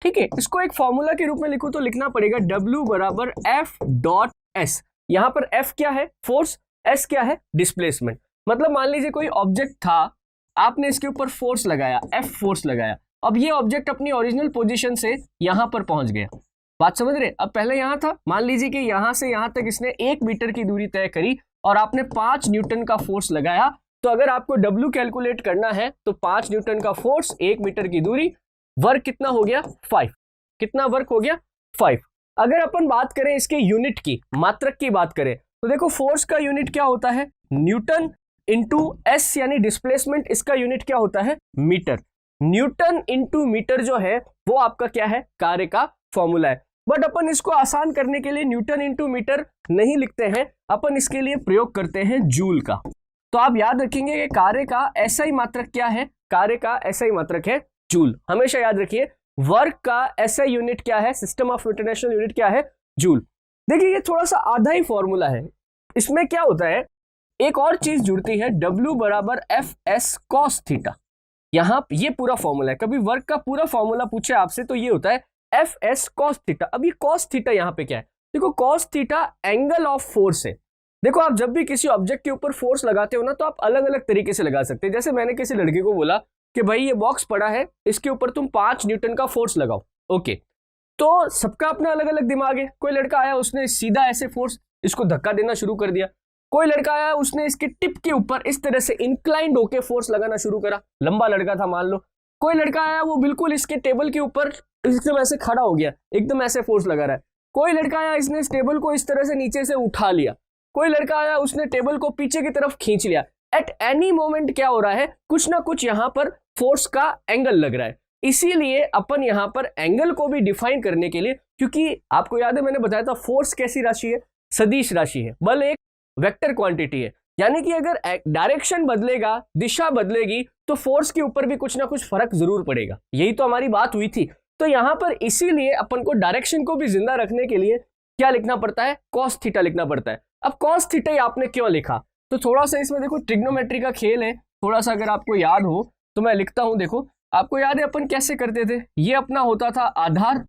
ठीक है, इसको एक फॉर्मूला के रूप में लिखूं तो लिखना पड़ेगा W बराबर F डॉट S। यहां पर F क्या है, फोर्स, S क्या है, डिस्प्लेसमेंट। मतलब मान लीजिए कोई ऑब्जेक्ट था, आपने इसके ऊपर फोर्स लगाया, F फोर्स लगाया, अब ये ऑब्जेक्ट अपनी ओरिजिनल पोजीशन से यहां पर पहुंच गया। बात समझ रहे, अब पहले यहां था, मान लीजिए कि यहां से यहां तक इसने 1 मीटर की दूरी तय करी और आपने 5 न्यूटन का फोर्स लगाया, तो अगर आपको W कैलकुलेट करना है तो 5 न्यूटन का फोर्स 1 मीटर की दूरी, वर्क कितना हो गया 5। कितना वर्क हो गया 5। अगर अपन बात करें इसके यूनिट की, मात्रक की बात करें, तो देखो फोर्स का यूनिट क्या होता है, न्यूटन इंटू एस यानी डिस्प्लेसमेंट, इसका यूनिट क्या होता है, मीटर। न्यूटन इंटू मीटर जो है वो आपका क्या है, कार्य का फॉर्मूला है। बट अपन इसको आसान करने के लिए न्यूटन इंटू मीटर नहीं लिखते हैं, अपन इसके लिए प्रयोग करते हैं जूल का। तो आप याद रखेंगे कि कार्य का एसआई मात्रक क्या है, कार्य का एसआई मात्रक है जूल। हमेशा याद रखिए, वर्क का एसआई यूनिट क्या है, सिस्टम ऑफ इंटरनेशनल यूनिट क्या है, जूल। देखिए ये थोड़ा सा आधा ही फॉर्मूला है, इसमें क्या होता है, एक और चीज जुड़ती है, W बराबर एफ एस कॉस थीटा। यहां ये पूरा फॉर्मूला है, कभी वर्क का पूरा फॉर्मूला पूछे आपसे तो ये होता है एफ एस कॉस थीटा। अब ये कॉस थीटा यहाँ पे क्या है, देखो cos theta angle of force है। देखो आप जब भी किसी ऑब्जेक्ट के ऊपर फोर्स लगाते हो ना, तो आप अलग अलग तरीके से लगा सकते हैं। जैसे मैंने किसी लड़के को बोला कि भाई ये बॉक्स पड़ा है, इसके ऊपर तुम 5 न्यूटन का फोर्स लगाओ, ओके, तो सबका अपना अलग अलग दिमाग है। कोई लड़का आया, उसने सीधा ऐसे फोर्स इसको धक्का देना शुरू कर दिया। कोई लड़का आया, उसने इसके टिप के ऊपर इस तरह से इंक्लाइंड होके फोर्स लगाना शुरू करा, लंबा लड़का था मान लो। कोई लड़का आया, वो बिल्कुल इसके टेबल के ऊपर एकदम ऐसे खड़ा हो गया, एकदम ऐसे फोर्स लगा रहा है। कोई लड़का आया, इसने इस टेबल को इस तरह से नीचे से उठा लिया। कोई लड़का आया, उसने टेबल को पीछे की तरफ खींच लिया। एट एनी मोमेंट क्या हो रहा है, कुछ ना कुछ यहां पर फोर्स का एंगल लग रहा है। इसीलिए अपन यहां पर एंगल को भी डिफाइन करने के लिए, क्योंकि आपको याद है मैंने बताया था फोर्स कैसी राशि है, सदिश राशि है, बल एक वेक्टर क्वांटिटी है। यानी कि अगर डायरेक्शन बदलेगा, दिशा बदलेगी, तो फोर्स के ऊपर भी कुछ ना कुछ फर्क जरूर पड़ेगा। यही तो हमारी बात हुई थी। तो यहां पर इसीलिए अपन को डायरेक्शन को भी जिंदा रखने के लिए क्या लिखना पड़ता है, कॉस थीटा लिखना पड़ता है। अब कॉस थीटा आपने क्यों लिखा, तो थोड़ा सा इसमें देखो ट्रिग्नोमेट्री का खेल है, थोड़ा सा अगर आपको याद हो तो मैं लिखता हूं। देखो आपको याद है अपन कैसे करते थे, ये अपना होता था आधार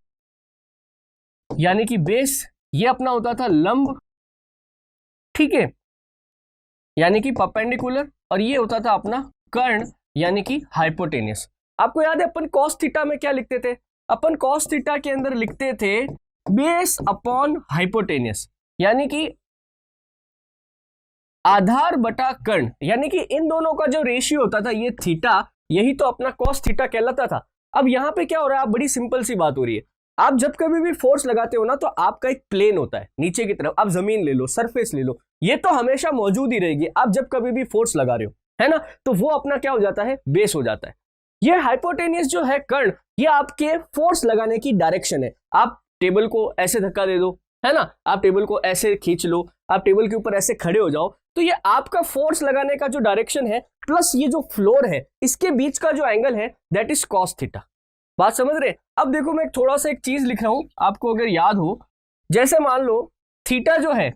यानी कि बेस, ये अपना होता था लंब ठीक है, यानी कि परपेंडिकुलर, और ये होता था अपना कर्ण यानी कि हाइपोटेनियस। आपको याद है अपन कॉस थीटा में क्या लिखते थे? अपन कॉस थीटा के अंदर लिखते थे बेस अपॉन हाइपोटेनियस, यानी कि आधार बटा कर्ण, यानी कि इन दोनों का जो रेशियो होता था ये थीटा, यही तो अपना कॉस थीटा कहलाता था। अब यहां पे क्या हो रहा है, बड़ी सिंपल सी बात हो रही है। आप जब कभी भी फोर्स लगाते हो ना, तो आपका एक प्लेन होता है नीचे की तरफ, आप जमीन ले लो, सरफेस ले लो, ये तो हमेशा मौजूद ही रहेगी। आप जब कभी भी फोर्स लगा रहे हो, है ना, तो वो अपना क्या हो जाता है, बेस हो जाता है। ये हाइपोटेनियस जो है कर्ण, ये आपके फोर्स लगाने की डायरेक्शन है। आप टेबल को ऐसे धक्का दे दो, है ना, आप टेबल को ऐसे खींच लो, आप टेबल के ऊपर ऐसे खड़े हो जाओ, तो ये आपका फोर्स लगाने का जो डायरेक्शन है प्लस ये जो फ्लोर है, इसके बीच का जो एंगल है दैट इज कॉस थीटा। बात समझ रहे? अब देखो मैं थोड़ा सा एक चीज लिख रहा हूं, आपको अगर याद हो, जैसे मान लो थीटा जो है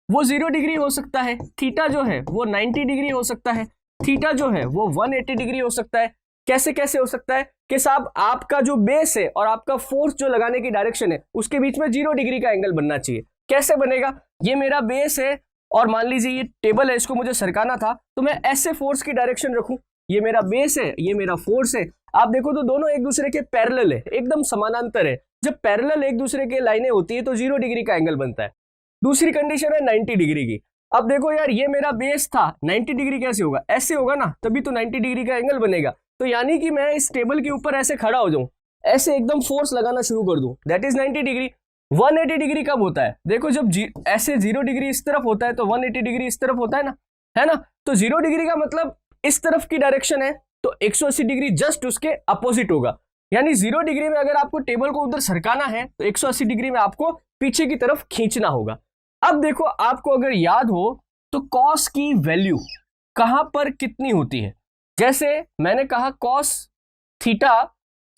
वो 0 डिग्री हो सकता है, थीटा जो है वो 90 डिग्री हो सकता है, थीटा जो है वो 180 डिग्री हो सकता है। कैसे कैसे हो सकता है कि साहब आपका जो बेस है और आपका फोर्स जो लगाने की डायरेक्शन है उसके बीच में 0 डिग्री का एंगल बनना चाहिए। कैसे बनेगा? ये मेरा बेस है और मान लीजिए ये टेबल है, इसको मुझे सरकाना था, तो मैं ऐसे फोर्स की डायरेक्शन रखूं, ये मेरा बेस है, ये मेरा फोर्स है। आप देखो तो दोनों एक दूसरे के पैरेलल है, एकदम समानांतर है। जब पैरेलल एक दूसरे के लाइनें होती है तो 0 डिग्री का एंगल बनता है। दूसरी कंडीशन है 90 डिग्री की। अब देखो यार, ये मेरा बेस था, 90 डिग्री कैसे होगा? ऐसे होगा ना, तभी तो 90 डिग्री का एंगल बनेगा। तो यानी कि मैं इस टेबल के ऊपर ऐसे खड़ा हो जाऊं, ऐसे एकदम फोर्स लगाना शुरू कर दूं, दैट इज 90 डिग्री। 180 डिग्री कब होता है? देखो जब ऐसे 0 डिग्री इस तरफ होता है तो 180 डिग्री इस तरफ होता है ना। तो 0 डिग्री का मतलब इस तरफ की डायरेक्शन है, तो 180 डिग्री जस्ट उसके अपोजिट होगा। यानी 0 डिग्री में अगर आपको टेबल को उधर सरकाना है तो 180 डिग्री में आपको पीछे की तरफ खींचना होगा। अब देखो आपको अगर याद हो तो कॉस की वैल्यू कहां पर कितनी होती है? जैसे मैंने कहा कॉस थीटा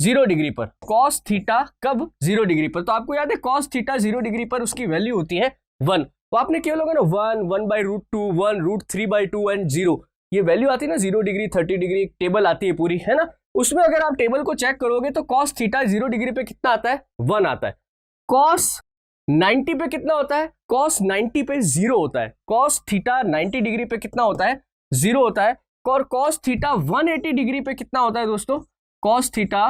0 डिग्री पर, कॉस थीटा कब 0 डिग्री पर? तो आपको याद है कॉस थीटा 0 डिग्री पर उसकी वैल्यू होती है 1। तो आपने केवल होगा ना 1/√2, 1√3/2 एंड 0, ये वैल्यू आती है ना 0 डिग्री, 30 डिग्री, एक टेबल आती है पूरी, है ना। उसमें अगर आप टेबल को चेक करोगे तो कॉस थीटा 0 डिग्री पे कितना आता है? 1 आता है। कॉस 90 पे कितना होता है? कॉस 90 पे 0 होता है। कॉस थीटा 90 डिग्री पे कितना होता है? 0 होता है। और कॉस थीटा 180 डिग्री पे कितना होता है दोस्तों? कॉस थीटा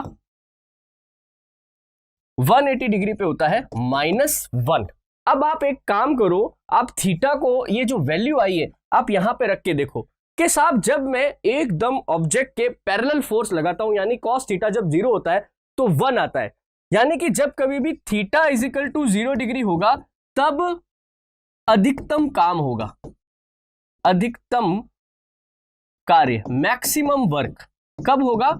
180 डिग्री पे होता है -1। अब आप एक काम करो, आप थीटा को, ये जो वैल्यू आई है आप यहां पे रख के देखो कि साहब जब मैं एकदम ऑब्जेक्ट के पैरेलल फोर्स लगाता हूं, यानी कॉस थीटा जब 0 होता है तो 1 आता है। यानी कि जब कभी भी थीटा = 0 डिग्री होगा तब अधिकतम काम होगा, अधिकतम कार्य, मैक्सिमम वर्क कब होगा?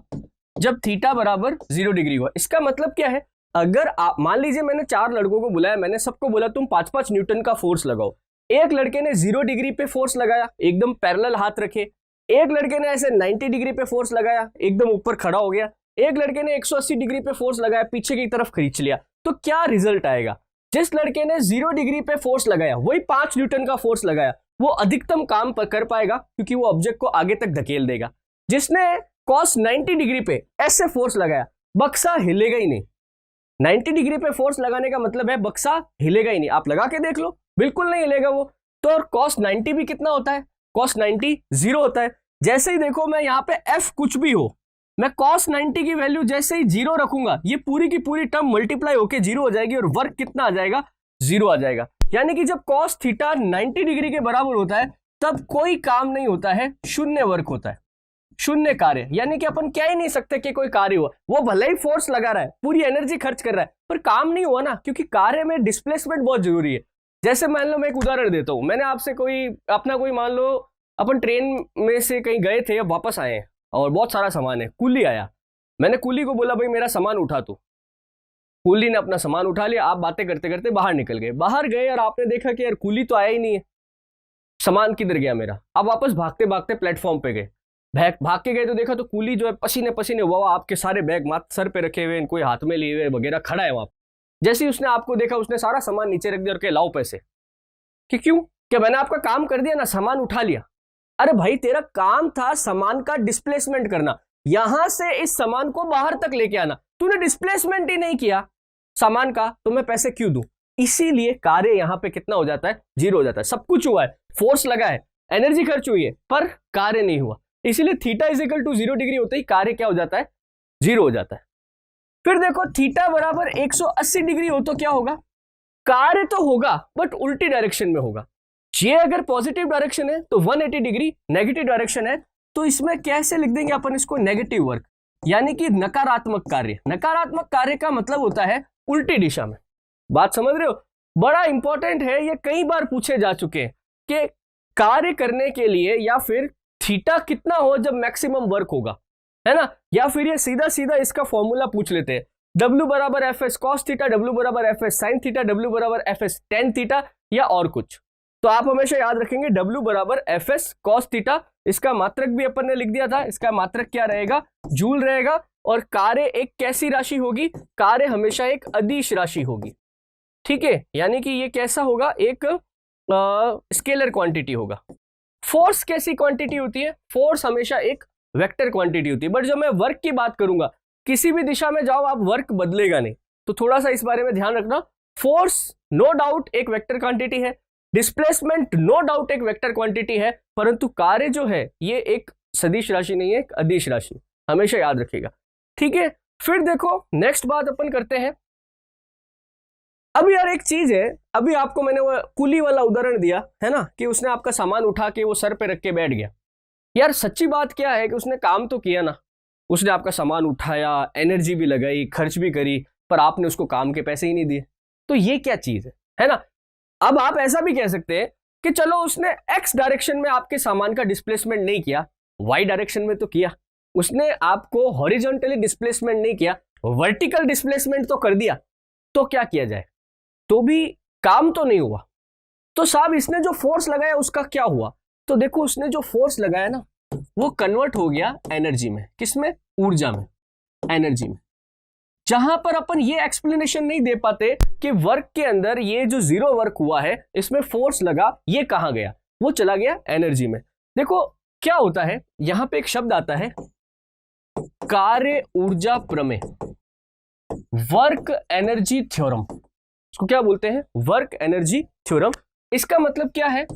जब थीटा बराबर 0 डिग्री हुआ। इसका मतलब क्या है? अगर आप मान लीजिए मैंने 4 लड़कों को बुलाया, मैंने सबको बोला तुम 5-5 न्यूटन का फोर्स लगाओ। एक लड़के ने 0 डिग्री पे फोर्स लगाया, एकदम पैरेलल हाथ रखे। एक लड़के ने ऐसे 90 डिग्री पे फोर्स लगाया, एकदम ऊपर खड़ा हो गया। एक लड़के ने 180 डिग्री पे फोर्स लगाया, पीछे की तरफ खींच लिया। तो क्या रिजल्ट आएगा? जिस लड़के ने 0 डिग्री पे फोर्स लगाया, वही 5 न्यूटन का फोर्स लगाया, वो अधिकतम काम कर पाएगा क्योंकि वो ऑब्जेक्ट को आगे तक धकेल देगा। जिसने कॉस 90 डिग्री पे ऐसे फोर्स लगाया, बक्सा हिलेगा ही नहीं। 90 डिग्री पे फोर्स लगाने का मतलब है बक्सा हिलेगा ही नहीं। आप लगा के देख लो, बिल्कुल नहीं हिलेगा वो। तो और कॉस 90 भी कितना होता है? कॉस 90 0 होता है। जैसे ही देखो मैं यहाँ पे एफ कुछ भी हो, मैं कॉस 90 की वैल्यू जैसे ही 0 रखूंगा, ये पूरी की पूरी टर्म मल्टीप्लाई होके 0 हो जाएगी और वर्क कितना आ जाएगा? 0 आ जाएगा। यानी कि जब कॉस थीटा 90 डिग्री के बराबर होता है तब कोई काम नहीं होता है, शून्य वर्क होता है, शून्य कार्य। यानी कि अपन कह ही नहीं सकते कि कोई कार्य हुआ। वो भले ही फोर्स लगा रहा है, पूरी एनर्जी खर्च कर रहा है, पर काम नहीं हुआ ना, क्योंकि कार्य में डिस्प्लेसमेंट बहुत जरूरी है। जैसे मान लो मैं एक उदाहरण देता हूं, मैंने आपसे कोई मान लो अपन ट्रेन में से कहीं गए थे, अब वापस आए हैं और बहुत सारा सामान है, कुली आया। मैंने कुली को बोला भाई मेरा सामान उठा तू। कुली ने अपना सामान उठा लिया। आप बातें करते करते बाहर निकल गए। बाहर गए और आपने देखा कि यार कुली तो आया ही नहीं है, सामान किधर गया मेरा? अब वापस भागते भागते प्लेटफॉर्म पे गए, भाग के गए तो देखा तो कुली जो है पसीने पसीने हुआ, आपके सारे बैग माथ सर पे रखे हुए, कोई हाथ में लिए हुए वगैरह खड़ा है वहां। जैसे ही उसने आपको देखा, उसने सारा सामान नीचे रख दिया और कहा लाओ पैसे। कि क्यों? क्या मैंने आपका काम कर दिया ना, सामान उठा लिया? अरे भाई तेरा काम था सामान का डिस्प्लेसमेंट करना, यहां से इस सामान को बाहर तक लेके आना। तूने डिस्प्लेसमेंट ही नहीं किया सामान का, तो मैं पैसे क्यों दूं? इसीलिए कार्य यहां पे कितना हो जाता है, 0 हो जाता है। सब कुछ हुआ है, फोर्स लगा है, एनर्जी खर्च हुई है, पर कार्य नहीं हुआ, इसीलिए theta is equal to 0 degree होते ही कार्य क्या हो जाता है, 0 हो जाता है। फिर देखो थीटा बराबर 180 डिग्री हो तो क्या होगा, कार्य तो होगा बट उल्टी डायरेक्शन में होगा। ये अगर पॉजिटिव डायरेक्शन है तो 180 डिग्री नेगेटिव डायरेक्शन है, तो इसमें कैसे लिख देंगे अपन इसको, नेगेटिव वर्क, यानी कि नकारात्मक कार्य। नकारात्मक कार्य का मतलब होता है उल्टी दिशा में। बात समझ रहे हो, बड़ा इंपॉर्टेंट है, ये कई बार पूछे जा चुके हैं कि कार्य करने के लिए या फिर थीटा कितना हो जब मैक्सिमम वर्क होगा, है ना, या फिर ये सीधा सीधा इसका फॉर्मूला पूछ लेते हैं, W बराबर F S cos theta, W बराबर F S sine theta, W बराबर एफ एस टेन थीटा, या और कुछ। तो आप हमेशा याद रखेंगे W बराबर एफ एस कॉस थीटा, इसका मात्रक भी अपन ने लिख दिया था, इसका मात्रक क्या रहेगा, जूल रहेगा। और कार्य एक कैसी राशि होगी, कार्य हमेशा एक अदिश राशि होगी, ठीक है, यानी कि ये कैसा होगा, एक स्केलर क्वांटिटी होगा। फोर्स कैसी क्वांटिटी होती है, फोर्स हमेशा एक वेक्टर क्वांटिटी होती है। बट जब मैं वर्क की बात करूंगा, किसी भी दिशा में जाओ आप, वर्क बदलेगा नहीं, तो थोड़ा सा इस बारे में ध्यान रखना। फोर्स नो डाउट एक वेक्टर क्वांटिटी है, डिस्प्लेसमेंट नो डाउट एक वेक्टर क्वांटिटी है, परंतु कार्य जो है ये एक सदिश राशि नहीं है, एक अदिश राशि, हमेशा याद रखिएगा, ठीक है। फिर देखो नेक्स्ट बात अपन करते हैं। अब यार एक चीज है, अभी आपको मैंने वो कुली वाला उदाहरण दिया है ना, कि उसने आपका सामान उठा के वो सर पे रख के बैठ गया। यार सच्ची बात क्या है कि उसने काम तो किया ना, उसने आपका सामान उठाया, एनर्जी भी लगाई, खर्च भी करी, पर आपने उसको काम के पैसे ही नहीं दिए। तो ये क्या चीज है ना। अब आप ऐसा भी कह सकते हैं कि चलो उसने एक्स डायरेक्शन में आपके सामान का डिस्प्लेसमेंट नहीं किया, वाई डायरेक्शन में तो किया। उसने आपको हॉरिजॉन्टली डिस्प्लेसमेंट नहीं किया, वर्टिकल डिस्प्लेसमेंट तो कर दिया। तो क्या किया जाए, तो भी काम तो नहीं हुआ। तो साहब इसने जो फोर्स लगाया उसका क्या हुआ, तो देखो उसने जो फोर्स लगाया ना वो कन्वर्ट हो गया एनर्जी में। किसमें, ऊर्जा में, एनर्जी में। जहां पर अपन ये एक्सप्लेनेशन नहीं दे पाते कि वर्क के अंदर ये जो 0 वर्क हुआ है, इसमें फोर्स लगा, ये कहां गया, वो चला गया एनर्जी में। देखो क्या होता है, यहां पे एक शब्द आता है कार्य ऊर्जा प्रमेय, वर्क एनर्जी थ्योरम। इसको क्या बोलते हैं, वर्क एनर्जी थ्योरम। इसका मतलब क्या है,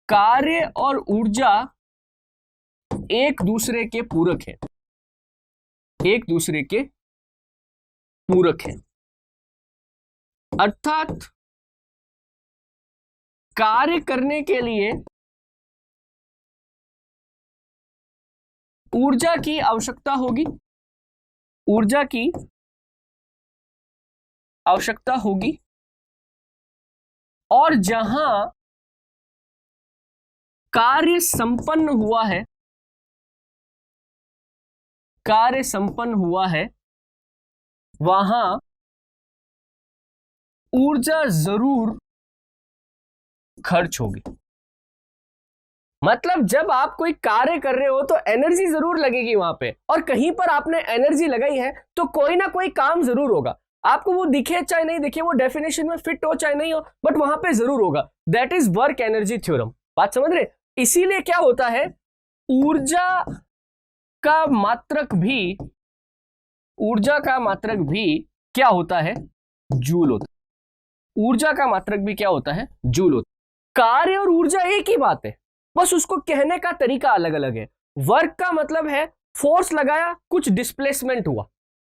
कार्य और ऊर्जा एक दूसरे के पूरक है, एक दूसरे के पूरक है। अर्थात कार्य करने के लिए ऊर्जा की आवश्यकता होगी, ऊर्जा की आवश्यकता होगी, और जहां कार्य संपन्न हुआ है, कार्य संपन्न हुआ है, वहां ऊर्जा जरूर खर्च होगी। मतलब जब आप कोई कार्य कर रहे हो तो एनर्जी जरूर लगेगी वहां पे, और कहीं पर आपने एनर्जी लगाई है तो कोई ना कोई काम जरूर होगा। आपको वो दिखे चाहे नहीं दिखे, वो डेफिनेशन में फिट हो चाहे नहीं हो, बट वहां पे जरूर होगा। That is work energy theorem. बात समझ रहे। इसीलिए क्या होता है, ऊर्जा का मात्रक भी, ऊर्जा का मात्रक भी क्या होता है, जूल होता है। ऊर्जा का मात्रक भी क्या होता है, जूल होता है। कार्य और ऊर्जा एक ही बात है, बस उसको कहने का तरीका अलग अलग है। वर्क का मतलब है फोर्स लगाया, कुछ डिस्प्लेसमेंट हुआ,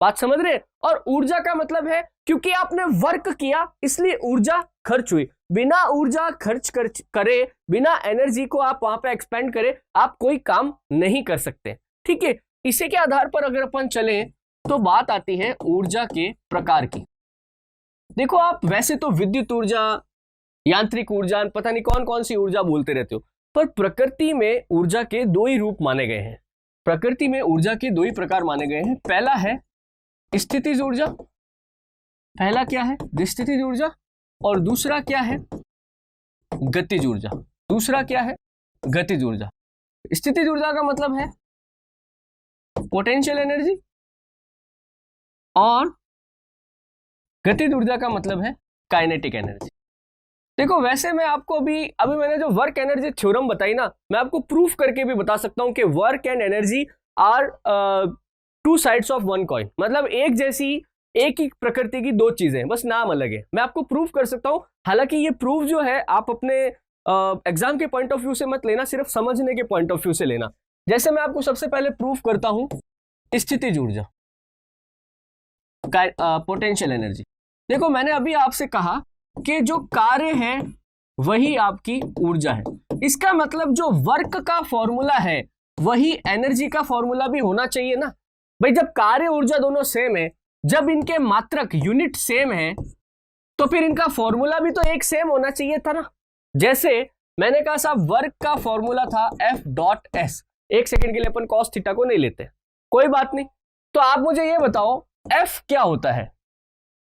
बात समझ रहे। और ऊर्जा का मतलब है क्योंकि आपने वर्क किया इसलिए ऊर्जा खर्च हुई। बिना ऊर्जा खर्च करे, बिना एनर्जी को आप वहां पे एक्सपेंड करें, आप कोई काम नहीं कर सकते, ठीक है। इसी के आधार पर अगर अपन चले तो बात आती है ऊर्जा के प्रकार की। देखो आप वैसे तो विद्युत ऊर्जा, यांत्रिक ऊर्जा, पता नहीं कौन कौन सी ऊर्जा बोलते रहते हो, पर प्रकृति में ऊर्जा के 2 ही रूप माने गए हैं। प्रकृति में ऊर्जा के 2 ही प्रकार माने गए हैं। पहला है स्थितिज ऊर्जा, पहला क्या है, स्थितिज ऊर्जा, और दूसरा क्या है, गतिज ऊर्जा। दूसरा क्या है, गतिज ऊर्जा। स्थितिज ऊर्जा का मतलब है पोटेंशियल एनर्जी, और गतिज ऊर्जा का मतलब है काइनेटिक एनर्जी। देखो वैसे मैं आपको अभी मैंने जो वर्क एनर्जी थ्योरम बताई ना, मैं आपको प्रूफ करके भी बता सकता हूं कि work and energy are 2 sides of 1 coin. मतलब एक जैसी एक ही प्रकृति की दो चीजें हैं, बस नाम अलग है। मैं आपको प्रूव कर सकता हूं, हालांकि ये प्रूफ जो है आप अपने एग्जाम के पॉइंट ऑफ व्यू से मत लेना, सिर्फ समझने के पॉइंट ऑफ व्यू से लेना। जैसे मैं आपको सबसे पहले प्रूफ करता हूं स्थितिज ऊर्जा, पोटेंशियल एनर्जी। देखो मैंने अभी आपसे कहा कि जो कार्य है वही आपकी ऊर्जा है, इसका मतलब जो वर्क का फॉर्मूला है वही एनर्जी का फॉर्मूला भी होना चाहिए ना भाई। जब कार्य ऊर्जा दोनों सेम है, जब इनके मात्रक यूनिट सेम है, तो फिर इनका फॉर्मूला भी तो एक सेम होना चाहिए था ना। जैसे मैंने कहा साहब वर्क का फॉर्मूला था F.S, एक सेकंड के लिए अपन cos थीटा को नहीं लेते, कोई बात नहीं। तो आप मुझे ये बताओ F क्या होता है?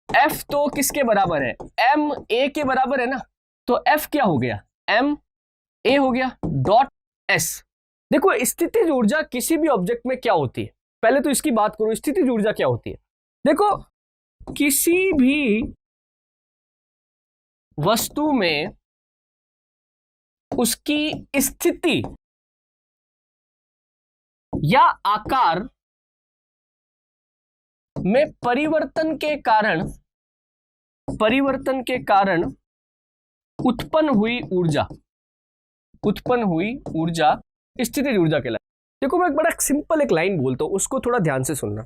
F तो किसके बराबर है? ma के बराबर है ना। तो F क्या हो गया? ma हो गया डॉट S। देखो स्थितिज ऊर्जा किसी भी ऑब्जेक्ट में क्या होती है, पहले तो इसकी बात करो, स्थितिज ऊर्जा क्या होती है। देखो किसी भी वस्तु में उसकी स्थिति या आकार में परिवर्तन के कारण उत्पन्न हुई ऊर्जा स्थितिज ऊर्जा कहलाती है। देखो मैं एक बड़ा सिंपल एक लाइन बोलता हूं, उसको थोड़ा ध्यान से सुनना।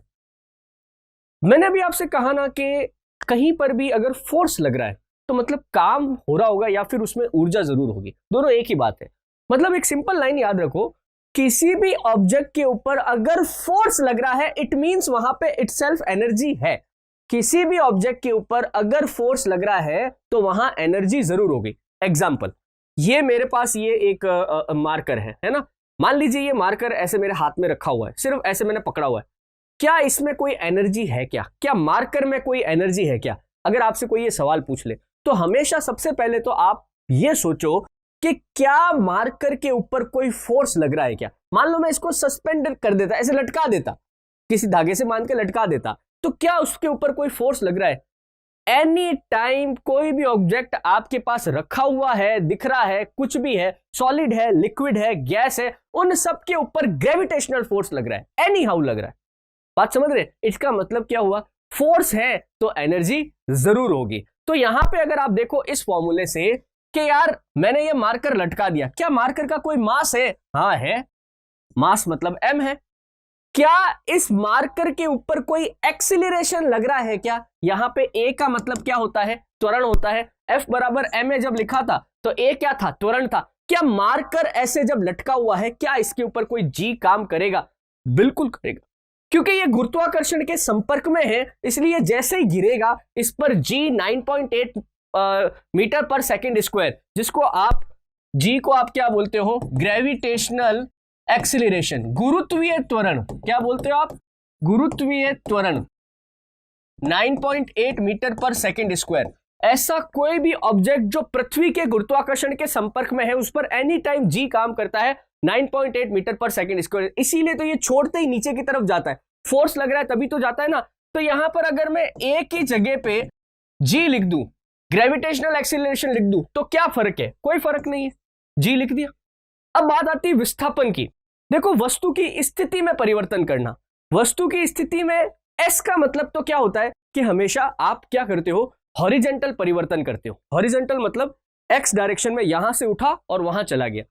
मैंने अभी आपसे कहा ना कि कहीं पर भी अगर फोर्स लग रहा है तो मतलब काम हो रहा होगा या फिर उसमें ऊर्जा जरूर होगी, दोनों एक ही बात है। मतलब एक सिंपल लाइन याद रखो, किसी भी ऑब्जेक्ट के ऊपर अगर फोर्स लग रहा है इट मींस वहां पे इटसेल्फ एनर्जी है। किसी भी ऑब्जेक्ट के ऊपर अगर फोर्स लग रहा है तो वहां एनर्जी जरूर होगी। एग्जाम्पल, ये मेरे पास ये एक मार्कर है ना। मान लीजिए ये मार्कर ऐसे मेरे हाथ में रखा हुआ है, सिर्फ ऐसे मैंने पकड़ा हुआ है। क्या इसमें कोई एनर्जी है क्या मार्कर में कोई एनर्जी है क्या? अगर आपसे कोई ये सवाल पूछ ले तो हमेशा सबसे पहले तो आप ये सोचो कि क्या मार्कर के ऊपर कोई फोर्स लग रहा है क्या। मान लो मैं इसको सस्पेंड कर देता, ऐसे लटका देता, किसी धागे से मान के लटका देता, तो क्या उसके ऊपर कोई फोर्स लग रहा है? एनी टाइम कोई भी ऑब्जेक्ट आपके पास रखा हुआ है, दिख रहा है, कुछ भी है, सॉलिड है, लिक्विड है, गैस है, उन सब के ऊपर ग्रेविटेशनल फोर्स लग रहा है, एनी हाउ लग रहा है। बात समझ रहे? इसका मतलब क्या हुआ? फोर्स है तो एनर्जी जरूर होगी। तो यहां पे अगर आप देखो इस फॉर्मूले से कि यार मैंने ये मार्कर लटका दिया, क्या मार्कर का कोई मास है? हाँ है, मास मतलब m है। क्या इस मार्कर के ऊपर कोई एक्सीलरेशन लग रहा है क्या? यहां पे a का मतलब क्या होता है? त्वरण होता है। F बराबर ma जब लिखा था तो a क्या था? त्वरण था। क्या मार्कर ऐसे जब लटका हुआ है क्या इसके ऊपर कोई g काम करेगा? बिल्कुल करेगा, क्योंकि ये गुरुत्वाकर्षण के संपर्क में है, इसलिए जैसे ही गिरेगा इस पर g 9.8 मीटर पर सेकेंड स्क्वायर, जिसको आप g को आप क्या बोलते हो? ग्रेविटेशनल एक्सीलरेशन, गुरुत्वीय त्वरण। क्या बोलते हो आप? गुरुत्वीय त्वरण 9.8 मीटर पर सेकेंड स्क्वायर। ऐसा कोई भी ऑब्जेक्ट जो पृथ्वी के गुरुत्वाकर्षण के संपर्क में है उस पर एनी टाइम जी काम करता है 9.8 मीटर पर सेकेंड स्क्वायर। इसीलिए तो ये छोड़ते ही नीचे की तरफ जाता है, फोर्स लग रहा है तभी तो जाता है ना। तो यहां पर अगर मैं ए की जगह पे जी लिख दूं, ग्रेविटेशनल एक्सीलरेशन लिख दूं, तो क्या फर्क है? कोई फर्क नहीं है, जी लिख दिया। अब बात आती है विस्थापन की। देखो वस्तु की स्थिति में परिवर्तन करना, वस्तु की स्थिति में एस का मतलब तो क्या होता है कि हमेशा आप क्या करते हो? हॉरिजेंटल परिवर्तन करते हो। हॉरिजेंटल मतलब एक्स डायरेक्शन में यहां से उठा और वहां चला गया।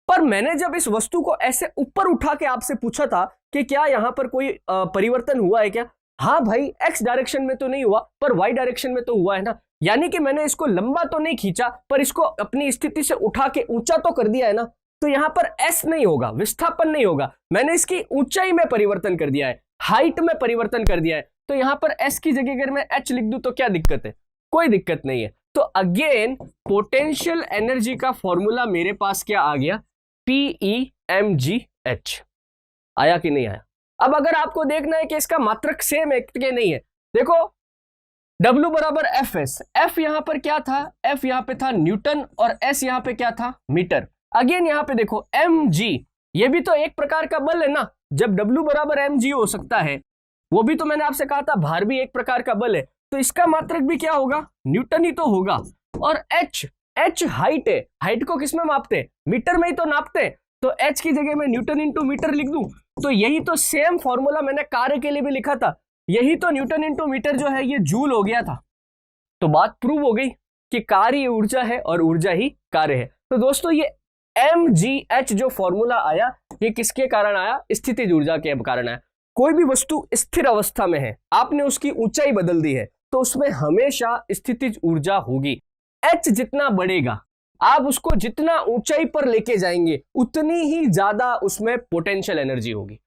पर मैंने जब इस वस्तु को ऐसे ऊपर उठा के आपसे पूछा था कि क्या यहां पर कोई परिवर्तन हुआ है क्या? हाँ भाई, एक्स डायरेक्शन में तो नहीं हुआ पर वाई डायरेक्शन में तो हुआ है ना। यानी कि मैंने इसको लंबा तो नहीं खींचा पर इसको अपनी स्थिति से उठा के ऊंचा तो कर दिया है ना। तो यहां पर एस नहीं होगा, विस्थापन नहीं होगा, मैंने इसकी ऊंचाई में परिवर्तन कर दिया है, हाइट में परिवर्तन कर दिया है। तो यहां पर एस की जगह अगर मैं एच लिख दूं तो क्या दिक्कत है? कोई दिक्कत नहीं है। तो अगेन पोटेंशियल एनर्जी का फॉर्मूला मेरे पास क्या आ गया? PEmgH। आया कि नहीं आया? अब अगर आपको देखना है कि इसका मात्रक सेम है कि नहीं है, देखो W बराबर FS, F यहां पर क्या था? F यहां पे था न्यूटन और S यहां पे क्या था? मीटर। अगेन यहां पे देखो mg, ये भी तो एक प्रकार का बल है ना। जब W बराबर mg हो सकता है, वो भी तो मैंने आपसे कहा था भार भी एक प्रकार का बल है, तो इसका मात्रक भी क्या होगा? न्यूटन ही तो होगा। और h हाइट है, हाइट को किस में मापते हैं? मीटर में ही तो नापते हैं। तो h की जगह मैं न्यूटन इंटू मीटर लिख दूं, तो यही तो सेम फॉर्मूला मैंने कार्य के लिए भी लिखा था। यही तो न्यूटन इंटू मीटर जो है ये जूल हो गया था। तो बात प्रूव हो गई कि कार्य ऊर्जा है और ऊर्जा ही कार्य है। तो दोस्तों ये mgh जो फॉर्मूला आया ये किसके कारण आया? स्थितिज ऊर्जा के कारण आया। कोई भी वस्तु स्थिर अवस्था में है, आपने उसकी ऊंचाई बदल दी है तो उसमें हमेशा स्थितिज ऊर्जा होगी। h जितना बढ़ेगा, आप उसको जितना ऊंचाई पर लेके जाएंगे उतनी ही ज्यादा उसमें पोटेंशियल एनर्जी होगी।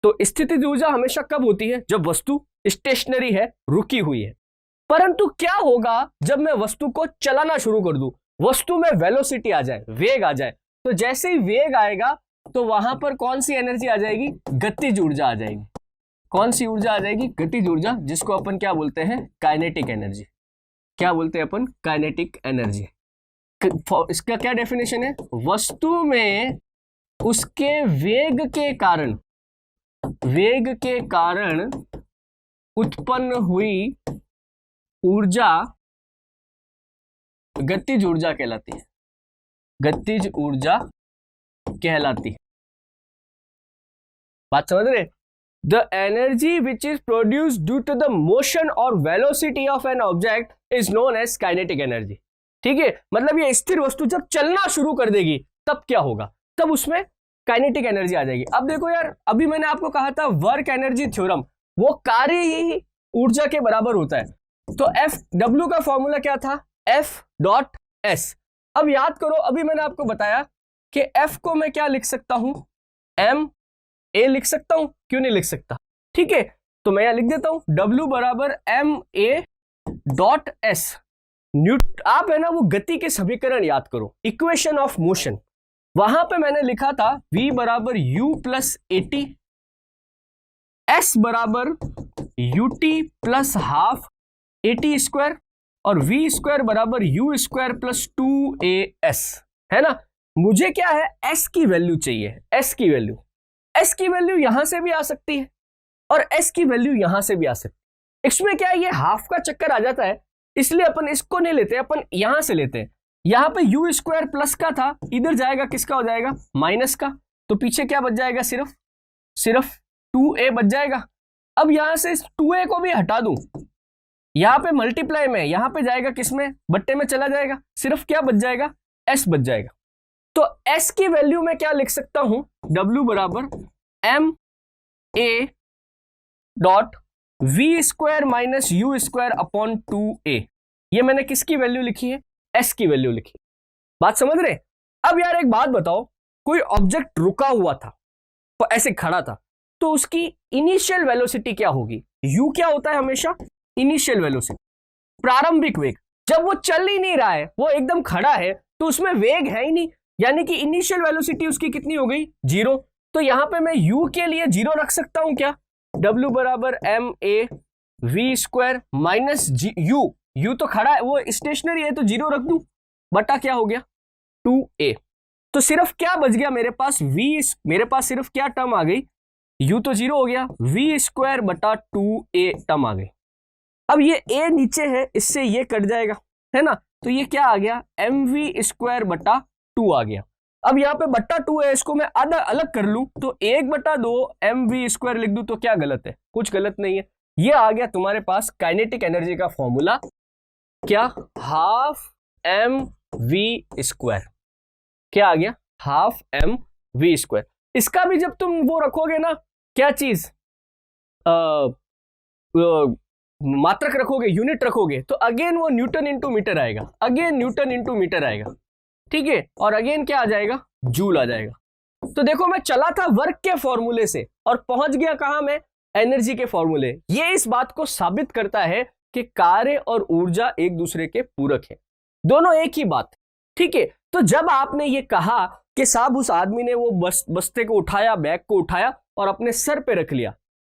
तो स्थितिज ऊर्जा हमेशा कब होती है? जब वस्तु स्टेशनरी है, रुकी हुई है। परंतु क्या होगा जब मैं वस्तु को चलाना शुरू कर दूं, वस्तु में वेलोसिटी आ जाए, वेग आ जाए, तो जैसे ही वेग आएगा तो वहां पर कौन सी एनर्जी आ जाएगी? गतिज ऊर्जा आ जाएगी। कौन सी ऊर्जा आ जाएगी? गतिज ऊर्जा, जिसको अपन क्या बोलते हैं? Kinetic energy. क्या बोलते हैं अपन? Kinetic energy. इसका क्या डेफिनेशन है? वस्तु में उसके वेग के कारण उत्पन्न हुई ऊर्जा गतिज ऊर्जा कहलाती है। गतिज ऊर्जा कहलाती है। बात समझ रहे? The energy which is produced due to the motion और velocity of an object is known as kinetic energy. ठीक है, मतलब ये स्थिर वस्तु जब चलना शुरू कर देगी तब क्या होगा? तब उसमें काइनेटिक एनर्जी आ जाएगी। अब देखो यार, अभी मैंने आपको कहा था वर्क एनर्जी थ्योरम, वो कार्य ही ऊर्जा के बराबर होता है। तो एफ डब्ल्यू का फॉर्मूला क्या था? F dot S. अब याद करो, अभी मैंने आपको बताया कि एफ को मैं क्या लिख सकता हूं? एम ए लिख सकता हूं, क्यों नहीं लिख सकता? ठीक है, तो मैं यहां लिख देता हूं डब्ल्यू बराबर एम ए डॉट एस। आप है ना वो गति के समीकरण याद करो, इक्वेशन ऑफ मोशन, वहां पे मैंने लिखा था v बराबर u प्लस एटी, s बराबर ut plus half eighty square और v स्क्वायर बराबर u स्क्वायर प्लस 2as, है ना। मुझे क्या है? s की वैल्यू चाहिए। s की वैल्यू यहां से भी आ सकती है और s की वैल्यू यहां से भी आ सकती है। इसमें क्या है, ये हाफ का चक्कर आ जाता है, इसलिए अपन इसको नहीं लेते, अपन यहां से लेते हैं। यहां पे u स्क्वायर प्लस का था, इधर जाएगा किसका हो जाएगा? माइनस का। तो पीछे क्या बच जाएगा? सिर्फ 2a बच जाएगा। अब यहां से इस 2a को भी हटा दूं, यहां पे मल्टीप्लाई में, यहां पे जाएगा किसमें? बट्टे में चला जाएगा, सिर्फ क्या बच जाएगा? s बच जाएगा। तो s की वैल्यू में क्या लिख सकता हूं? w बराबर m a dot v square minus u square upon 2a। ये मैंने किसकी वैल्यू लिखी है? s की वैल्यू लिखी। बात समझ रहे? अब यार एक बात बताओ, कोई ऑब्जेक्ट रुका हुआ था तो ऐसे खड़ा था, तो उसकी इनिशियल वेलोसिटी क्या होगी? u क्या होता है हमेशा? इनिशियल वेलोसिटी, प्रारंभिक वेग। जब वो चल ही नहीं रहा है, वो एकदम खड़ा है, तो उसमें वेग है ही नहीं, यानी कि इनिशियल वेलोसिटी उसकी कितनी हो गई? 0। तो यहां पे मैं u के लिए 0 रख सकता हूं क्या? w बराबर m a v square minus u तो खड़ा है, वो स्टेशनरी है, तो 0 रख दूं, बटा क्या हो गया? 2a। तो सिर्फ क्या बच गया मेरे पास? मेरे पास सिर्फ क्या टर्म आ गई? u तो 0 हो गया, v स्क्वायर बटा 2a टर्म आ गई। अब ये a नीचे है, इससे ये कट जाएगा, है ना। तो ये क्या आ गया? mv स्क्वायर बटा 2 आ गया। अब यहाँ पे बट्टा 2 है, इसको मैं आधा अलग कर लूं तो 1/2 mv स्क्वायर लिख दूं, तो क्या गलत है? कुछ गलत नहीं है। ये आ गया तुम्हारे पास काइनेटिक एनर्जी का फॉर्मूला, क्या? Half m v square. क्या आ गया? Half m v square. इसका भी जब तुम वो रखोगे ना, क्या चीज, मात्रक रखोगे, यूनिट रखोगे, तो अगेन वो न्यूटन इंटू मीटर आएगा, अगेन न्यूटन इंटू मीटर आएगा, ठीक है। और अगेन क्या आ जाएगा? जूल आ जाएगा। तो देखो मैं चला था वर्क के फॉर्मूले से और पहुंच गया कहां? मैं एनर्जी के फॉर्मूले। ये इस बात को साबित करता है कि कार्य और ऊर्जा एक दूसरे के पूरक है, दोनों एक ही बात, ठीक है। तो जब आपने ये कहा कि साहब उस आदमी ने वो बस्ते को उठाया, बैग को उठाया और अपने सर पे रख लिया,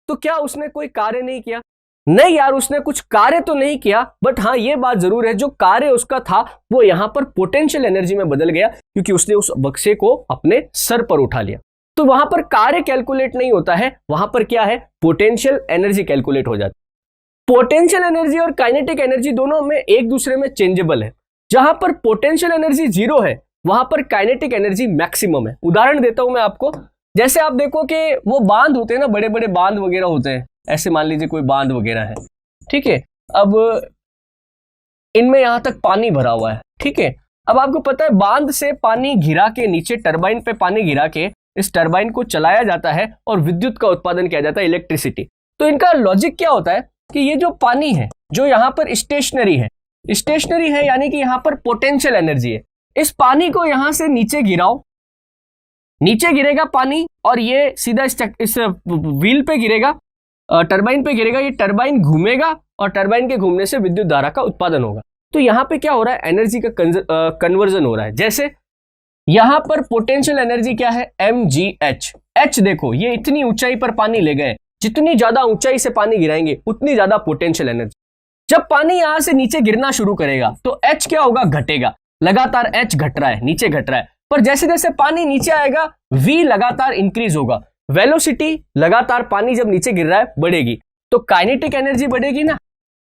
तो क्या उसने कोई कार्य नहीं किया? नहीं यार, उसने कुछ कार्य तो नहीं किया, बट हाँ ये बात जरूर है, जो कार्य उसका था वो यहां पर पोटेंशियल एनर्जी में बदल गया, क्योंकि उसने उस बक्से को अपने सर पर उठा लिया। तो वहां पर कार्य कैलकुलेट नहीं होता है, वहां पर क्या है? पोटेंशियल एनर्जी कैलकुलेट हो जाती है। पोटेंशियल एनर्जी और काइनेटिक एनर्जी दोनों में एक दूसरे में चेंजेबल है। जहां पर पोटेंशियल एनर्जी 0 है, वहां पर काइनेटिक एनर्जी मैक्सिमम है। उदाहरण देता हूं मैं आपको, जैसे आप देखो कि वो बांध होते हैं ना, बड़े बड़े बांध वगैरह होते हैं, ऐसे मान लीजिए कोई बांध वगैरह है, ठीक है। अब इनमें यहां तक पानी भरा हुआ है, ठीक है। अब आपको पता है बांध से पानी गिरा के नीचे टरबाइन पे पानी गिरा के इस टरबाइन को चलाया जाता है और विद्युत का उत्पादन किया जाता है, इलेक्ट्रिसिटी। तो इनका लॉजिक क्या होता है कि ये जो पानी है जो यहाँ पर स्टेशनरी है यानी कि यहाँ पर पोटेंशियल एनर्जी है। इस पानी को यहां से नीचे गिराओ, नीचे गिरेगा पानी और ये सीधा इस व्हील पे गिरेगा, टरबाइन पे गिरेगा, ये टरबाइन घूमेगा और टरबाइन के घूमने से विद्युत धारा का उत्पादन होगा। तो यहां पे क्या हो रहा है, एनर्जी का कन्वर्जन हो रहा है। जैसे यहां पर पोटेंशियल एनर्जी क्या है, mgh। h देखो ये इतनी ऊंचाई पर पानी ले गए, जितनी ज्यादा ऊंचाई से पानी गिराएंगे उतनी ज्यादा पोटेंशियल एनर्जी। जब पानी यहां से नीचे गिरना शुरू करेगा तो h क्या होगा, घटेगा। लगातार h घट रहा है, नीचे घट रहा है, पर जैसे जैसे पानी नीचे आएगा v लगातार इंक्रीज होगा, वेलोसिटी लगातार पानी जब नीचे गिर रहा है बढ़ेगी, तो काइनेटिक एनर्जी बढ़ेगी ना,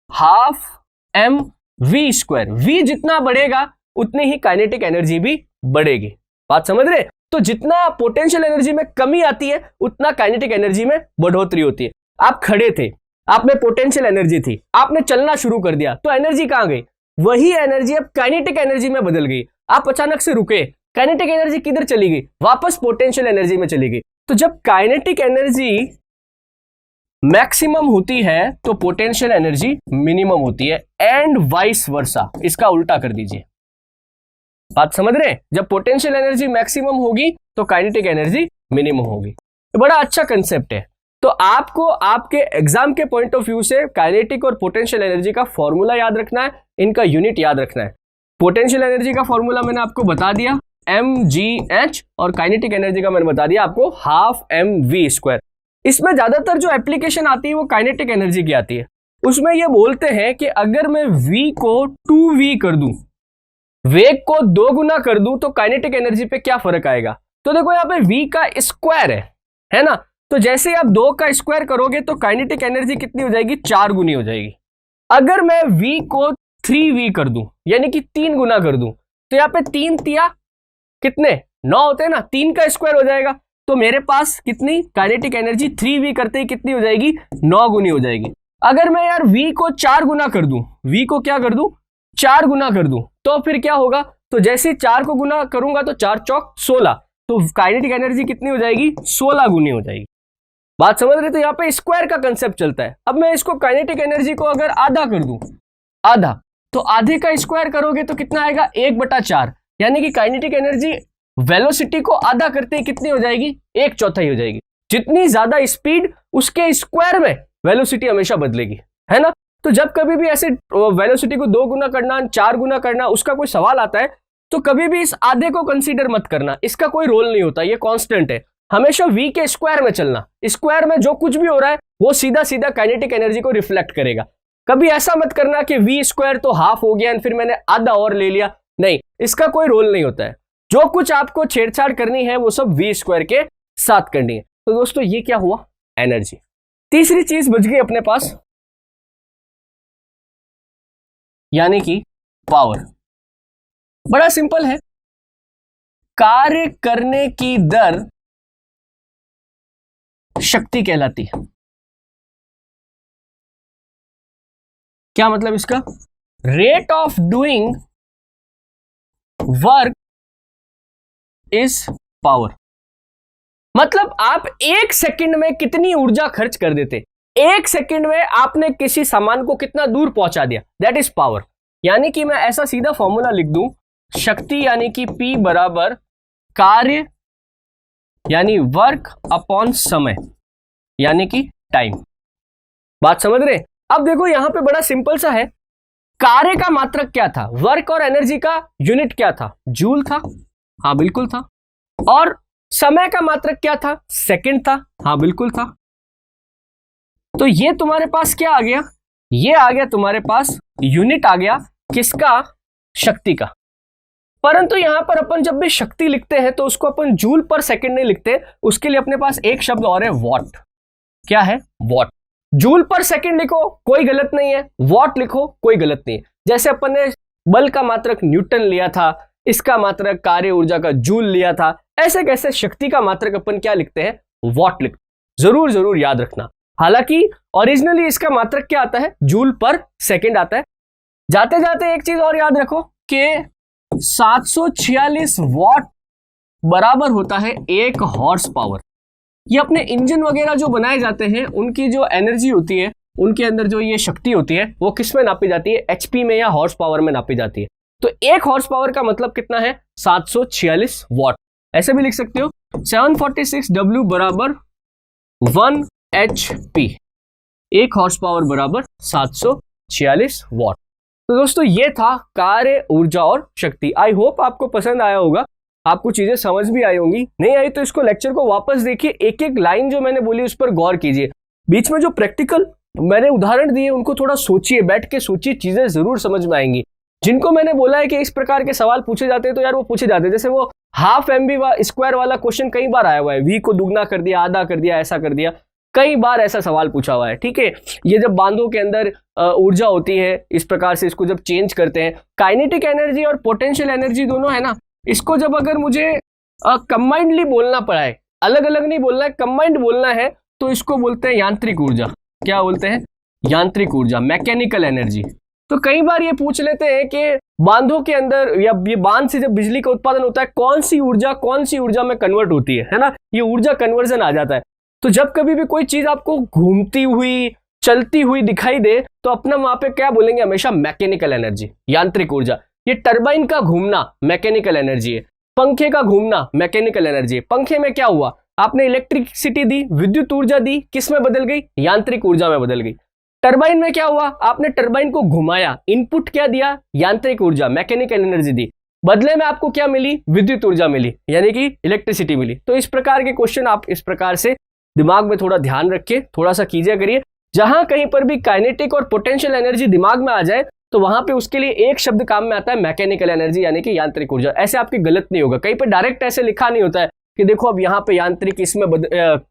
half m v square. v जितना बढ़ेगा उतनी ही काइनेटिक एनर्जी भी बढ़ेगी। बात समझ रहे? तो जितना पोटेंशियल एनर्जी में कमी आती है उतना काइनेटिक एनर्जी में बढ़ोतरी होती है। आप खड़े थे, आप में पोटेंशियल एनर्जी थी, आपने चलना शुरू कर दिया तो एनर्जी कहां गई, वही एनर्जी अब काइनेटिक एनर्जी में बदल गई। आप अचानक से रुके, काइनेटिक एनर्जी किधर चली गई, वापस पोटेंशियल एनर्जी में चली गई। तो जब काइनेटिक एनर्जी मैक्सिमम होती है तो पोटेंशियल एनर्जी मिनिमम होती है, एंड वाइस वर्सा। इसका उल्टा कर दीजिए। बात समझ रहे हैं? जब पोटेंशियल एनर्जी मैक्सिमम होगी तो काइनेटिक एनर्जी मिनिमम होगी। तो बड़ा अच्छा कंसेप्ट है। तो आपको आपके एग्जाम के पॉइंट ऑफ व्यू से काइनेटिक और पोटेंशियल एनर्जी का फॉर्मूला याद रखना है, इनका यूनिट याद रखना है। पोटेंशियल एनर्जी का फॉर्मूला मैंने आपको बता दिया mgh, और काइनेटिक एनर्जी का मैंने बता दिया आपको हाफ mv स्क्वायर। इसमें ज्यादातर जो एप्लीकेशन आती है वो काइनेटिक एनर्जी की आती है। उसमें ये बोलते हैं कि अगर मैं v को 2v कर दूं, वेग को 2 गुना कर दूं, तो काइनेटिक एनर्जी पे क्या फर्क आएगा। तो देखो यहाँ पे v का स्क्वायर है ना, तो जैसे आप 2 का स्क्वायर करोगे तो काइनेटिक एनर्जी कितनी हो जाएगी, 4 गुनी हो जाएगी। अगर मैं v को 3v कर दूं यानी कि 3 गुना कर दूं, तो यहाँ पे 3 तिया कितने 9 होते हैं ना, 3 का स्क्वायर हो जाएगा। तो मेरे पास कितनी काइनेटिक एनर्जी 3v करते ही कितनी हो जाएगी, 9 गुनी हो जाएगी। अगर मैं यार v को 4 गुना कर दूं, v को क्या कर दूं, 4 गुना कर दूं, तो फिर क्या होगा, तो जैसे 4 को गुना करूंगा तो 4 चौक 16, तो काइनेटिक एनर्जी कितनी हो जाएगी, 16 गुनी हो जाएगी। बात समझ रहे? तो यहाँ पे स्क्वायर का कंसेप्ट चलता है। अब मैं इसको काइनेटिक एनर्जी को अगर आधा कर दूं, आधा, तो आधे का स्क्वायर करोगे तो कितना आएगा, 1/4, यानी कि काइनेटिक एनर्जी वेलोसिटी को आधा करते ही कितनी हो जाएगी, 1/4 हो जाएगी। जितनी ज्यादा स्पीड उसके स्क्वायर में वेलोसिटी हमेशा बदलेगी, है ना। तो जब कभी भी ऐसे वेलोसिटी को 2 गुना करना, 4 गुना करना, उसका कोई सवाल आता है तो कभी भी इस आधे को कंसीडर मत करना, इसका कोई रोल नहीं होता, ये कांस्टेंट है। हमेशा v के स्क्वायर में चलना, स्क्वायर में जो कुछ भी हो रहा है वो सीधा सीधा काइनेटिक एनर्जी को रिफ्लेक्ट करेगा। कभी ऐसा मत करना कि v स्क्वायर तो हाफ हो गया फिर मैंने आधा और ले लिया, नहीं, इसका कोई रोल नहीं होता है। जो कुछ आपको छेड़छाड़ करनी है वो सब v स्क्वायर के साथ करनी है। तो दोस्तों ये क्या हुआ, एनर्जी। तीसरी चीज बच गई अपने पास, यानी कि पावर। बड़ा सिंपल है, कार्य करने की दर शक्ति कहलाती है। क्या मतलब इसका, rate of doing work is power. मतलब आप 1 सेकंड में कितनी ऊर्जा खर्च कर देते, 1 सेकंड में आपने किसी सामान को कितना दूर पहुंचा दिया, दैट इज पावर। यानी कि मैं ऐसा सीधा फॉर्मूला लिख दूं, शक्ति यानी कि P बराबर कार्य यानी वर्क अपॉन समय यानी कि टाइम। बात समझ रहे? अब देखो यहां पे बड़ा सिंपल सा है, कार्य का मात्रक क्या था, वर्क और एनर्जी का यूनिट क्या था, जूल था, हाँ बिल्कुल था। और समय का मात्रक क्या था, सेकंड था, हाँ बिल्कुल था। तो ये तुम्हारे पास क्या आ गया, ये आ गया तुम्हारे पास यूनिट आ गया किसका, शक्ति का। परंतु यहां पर अपन जब भी शक्ति लिखते हैं तो उसको अपन जूल पर सेकंड नहीं लिखते, उसके लिए अपने पास एक शब्द और है, वॉट। क्या है, वॉट। जूल पर सेकंड लिखो कोई गलत नहीं है, वॉट लिखो कोई गलत नहीं है। जैसे अपन ने बल का मात्रक न्यूटन लिया था, इसका मात्रक कार्य ऊर्जा का जूल लिया था, ऐसे कैसे शक्ति का मात्रक अपन क्या लिखते हैं, वॉट लिखते। जरूर जरूर याद रखना। हालांकि ओरिजिनली इसका मात्रक क्या आता है, जूल पर सेकेंड आता है। जाते जाते एक चीज और याद रखो कि 746 वॉट बराबर होता है 1 हॉर्स पावर। ये अपने इंजन वगैरह जो बनाए जाते हैं उनकी जो एनर्जी होती है, उनके अंदर जो ये शक्ति होती है वो किस में नापी जाती है, एचपी में या हॉर्स पावर में नापी जाती है। तो 1 हॉर्स पावर का मतलब कितना है, 746 वॉट। ऐसे भी लिख सकते हो 746 W बराबर 1 HP, 1 हॉर्स पावर बराबर 746 वॉट। तो दोस्तों ये था कार्य, ऊर्जा और शक्ति। आई होप आपको पसंद आया होगा, आपको चीजें समझ भी आई होंगी। नहीं आई तो इसको लेक्चर को वापस देखिए, एक एक लाइन जो मैंने बोली उस पर गौर कीजिए। बीच में जो प्रैक्टिकल मैंने उदाहरण दिए उनको थोड़ा सोचिए, बैठ के सोचिए, चीजें जरूर समझ में आएंगी। जिनको मैंने बोला है कि इस प्रकार के सवाल पूछे जाते हैं तो यार वो पूछे जाते हैं। जैसे वो हाफ MB स्क्वायर वाला क्वेश्चन कई बार आया हुआ है, V को दुगना कर दिया, आधा कर दिया, ऐसा कर दिया, कई बार ऐसा सवाल पूछा हुआ है। ठीक है, ये जब बांधों के अंदर ऊर्जा होती है, इस प्रकार से इसको जब चेंज करते हैं, काइनेटिक एनर्जी और पोटेंशियल एनर्जी दोनों है ना, इसको जब अगर मुझे कंबाइंडली बोलना पड़ा है, अलग अलग नहीं बोलना है, कंबाइंड बोलना है, तो इसको बोलते हैं यांत्रिक ऊर्जा। क्या बोलते हैं, यांत्रिक ऊर्जा, मैकेनिकल एनर्जी। तो कई बार ये पूछ लेते हैं कि बांधों के अंदर या ये बांध से जब बिजली का उत्पादन होता है कौन सी ऊर्जा में कन्वर्ट होती है ना, ये ऊर्जा कन्वर्जन आ जाता है। तो जब कभी भी कोई चीज आपको घूमती हुई, चलती हुई दिखाई दे तो अपना वहां पे क्या बोलेंगे, हमेशा मैकेनिकल एनर्जी, यांत्रिक ऊर्जा। ये टरबाइन का घूमना मैकेनिकल एनर्जी है, पंखे का घूमना मैकेनिकल एनर्जी है। पंखे में क्या हुआ, आपने इलेक्ट्रिसिटी दी, विद्युत ऊर्जा दी, किस में बदल गई, यांत्रिक ऊर्जा में बदल गई। टरबाइन में क्या हुआ, आपने टरबाइन को घुमाया, इनपुट क्या दिया, यांत्रिक ऊर्जा, मैकेनिकल एनर्जी दी, बदले में आपको क्या मिली, विद्युत ऊर्जा मिली, यानी कि इलेक्ट्रिसिटी मिली। तो इस प्रकार के क्वेश्चन आप इस प्रकार से दिमाग में थोड़ा ध्यान रखिए, थोड़ा सा कीजिए करिए। जहां कहीं पर भी काइनेटिक और पोटेंशियल एनर्जी दिमाग में आ जाए तो वहां पे उसके लिए एक शब्द काम में आता है, मैकेनिकल एनर्जी, यानी कि यांत्रिक ऊर्जा। ऐसे आपकी गलत नहीं होगा, कहीं पे डायरेक्ट ऐसे लिखा नहीं होता है कि देखो अब यहाँ पे यांत्रिक इसमें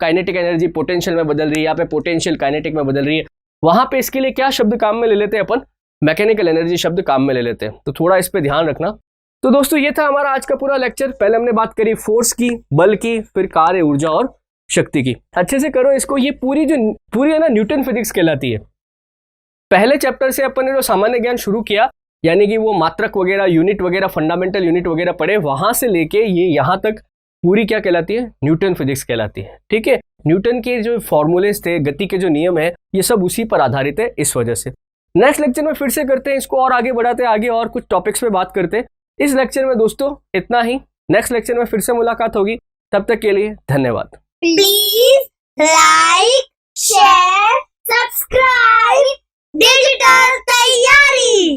काइनेटिक एनर्जी पोटेंशियल में बदल रही है, यहाँ पे पोटेंशियल काइनेटिक में बदल रही है। वहां पे इसके लिए क्या शब्द काम में ले लेते हैं अपन, मैकेनिकल एनर्जी शब्द काम में ले लेते हैं। तो थोड़ा इस पे ध्यान रखना। तो दोस्तों ये था हमारा आज का पूरा लेक्चर। पहले हमने बात करी फोर्स की, बल की, फिर कार्य, ऊर्जा और शक्ति की। अच्छे से करो इसको, ये पूरी है ना न्यूटन फिजिक्स कहलाती है। पहले चैप्टर से अपन ने जो सामान्य ज्ञान शुरू किया, यानी कि वो मात्रक वगैरह, यूनिट वगैरह, फंडामेंटल यूनिट वगैरह पढ़े, वहां से लेके ये यहां तक पूरी क्या कहलाती है, न्यूटन फिजिक्स कहलाती है। ठीक है, न्यूटन के जो फॉर्मूलेस थे, गति के जो नियम है, ये सब उसी पर आधारित है। इस वजह से नेक्स्ट लेक्चर में फिर से करते हैं इसको और आगे बढ़ाते हैं, आगे और कुछ टॉपिक्स पे बात करते हैं। इस लेक्चर में दोस्तों इतना ही, नेक्स्ट लेक्चर में फिर से मुलाकात होगी। तब तक के लिए धन्यवाद। Please like, share, subscribe digital तैयारी।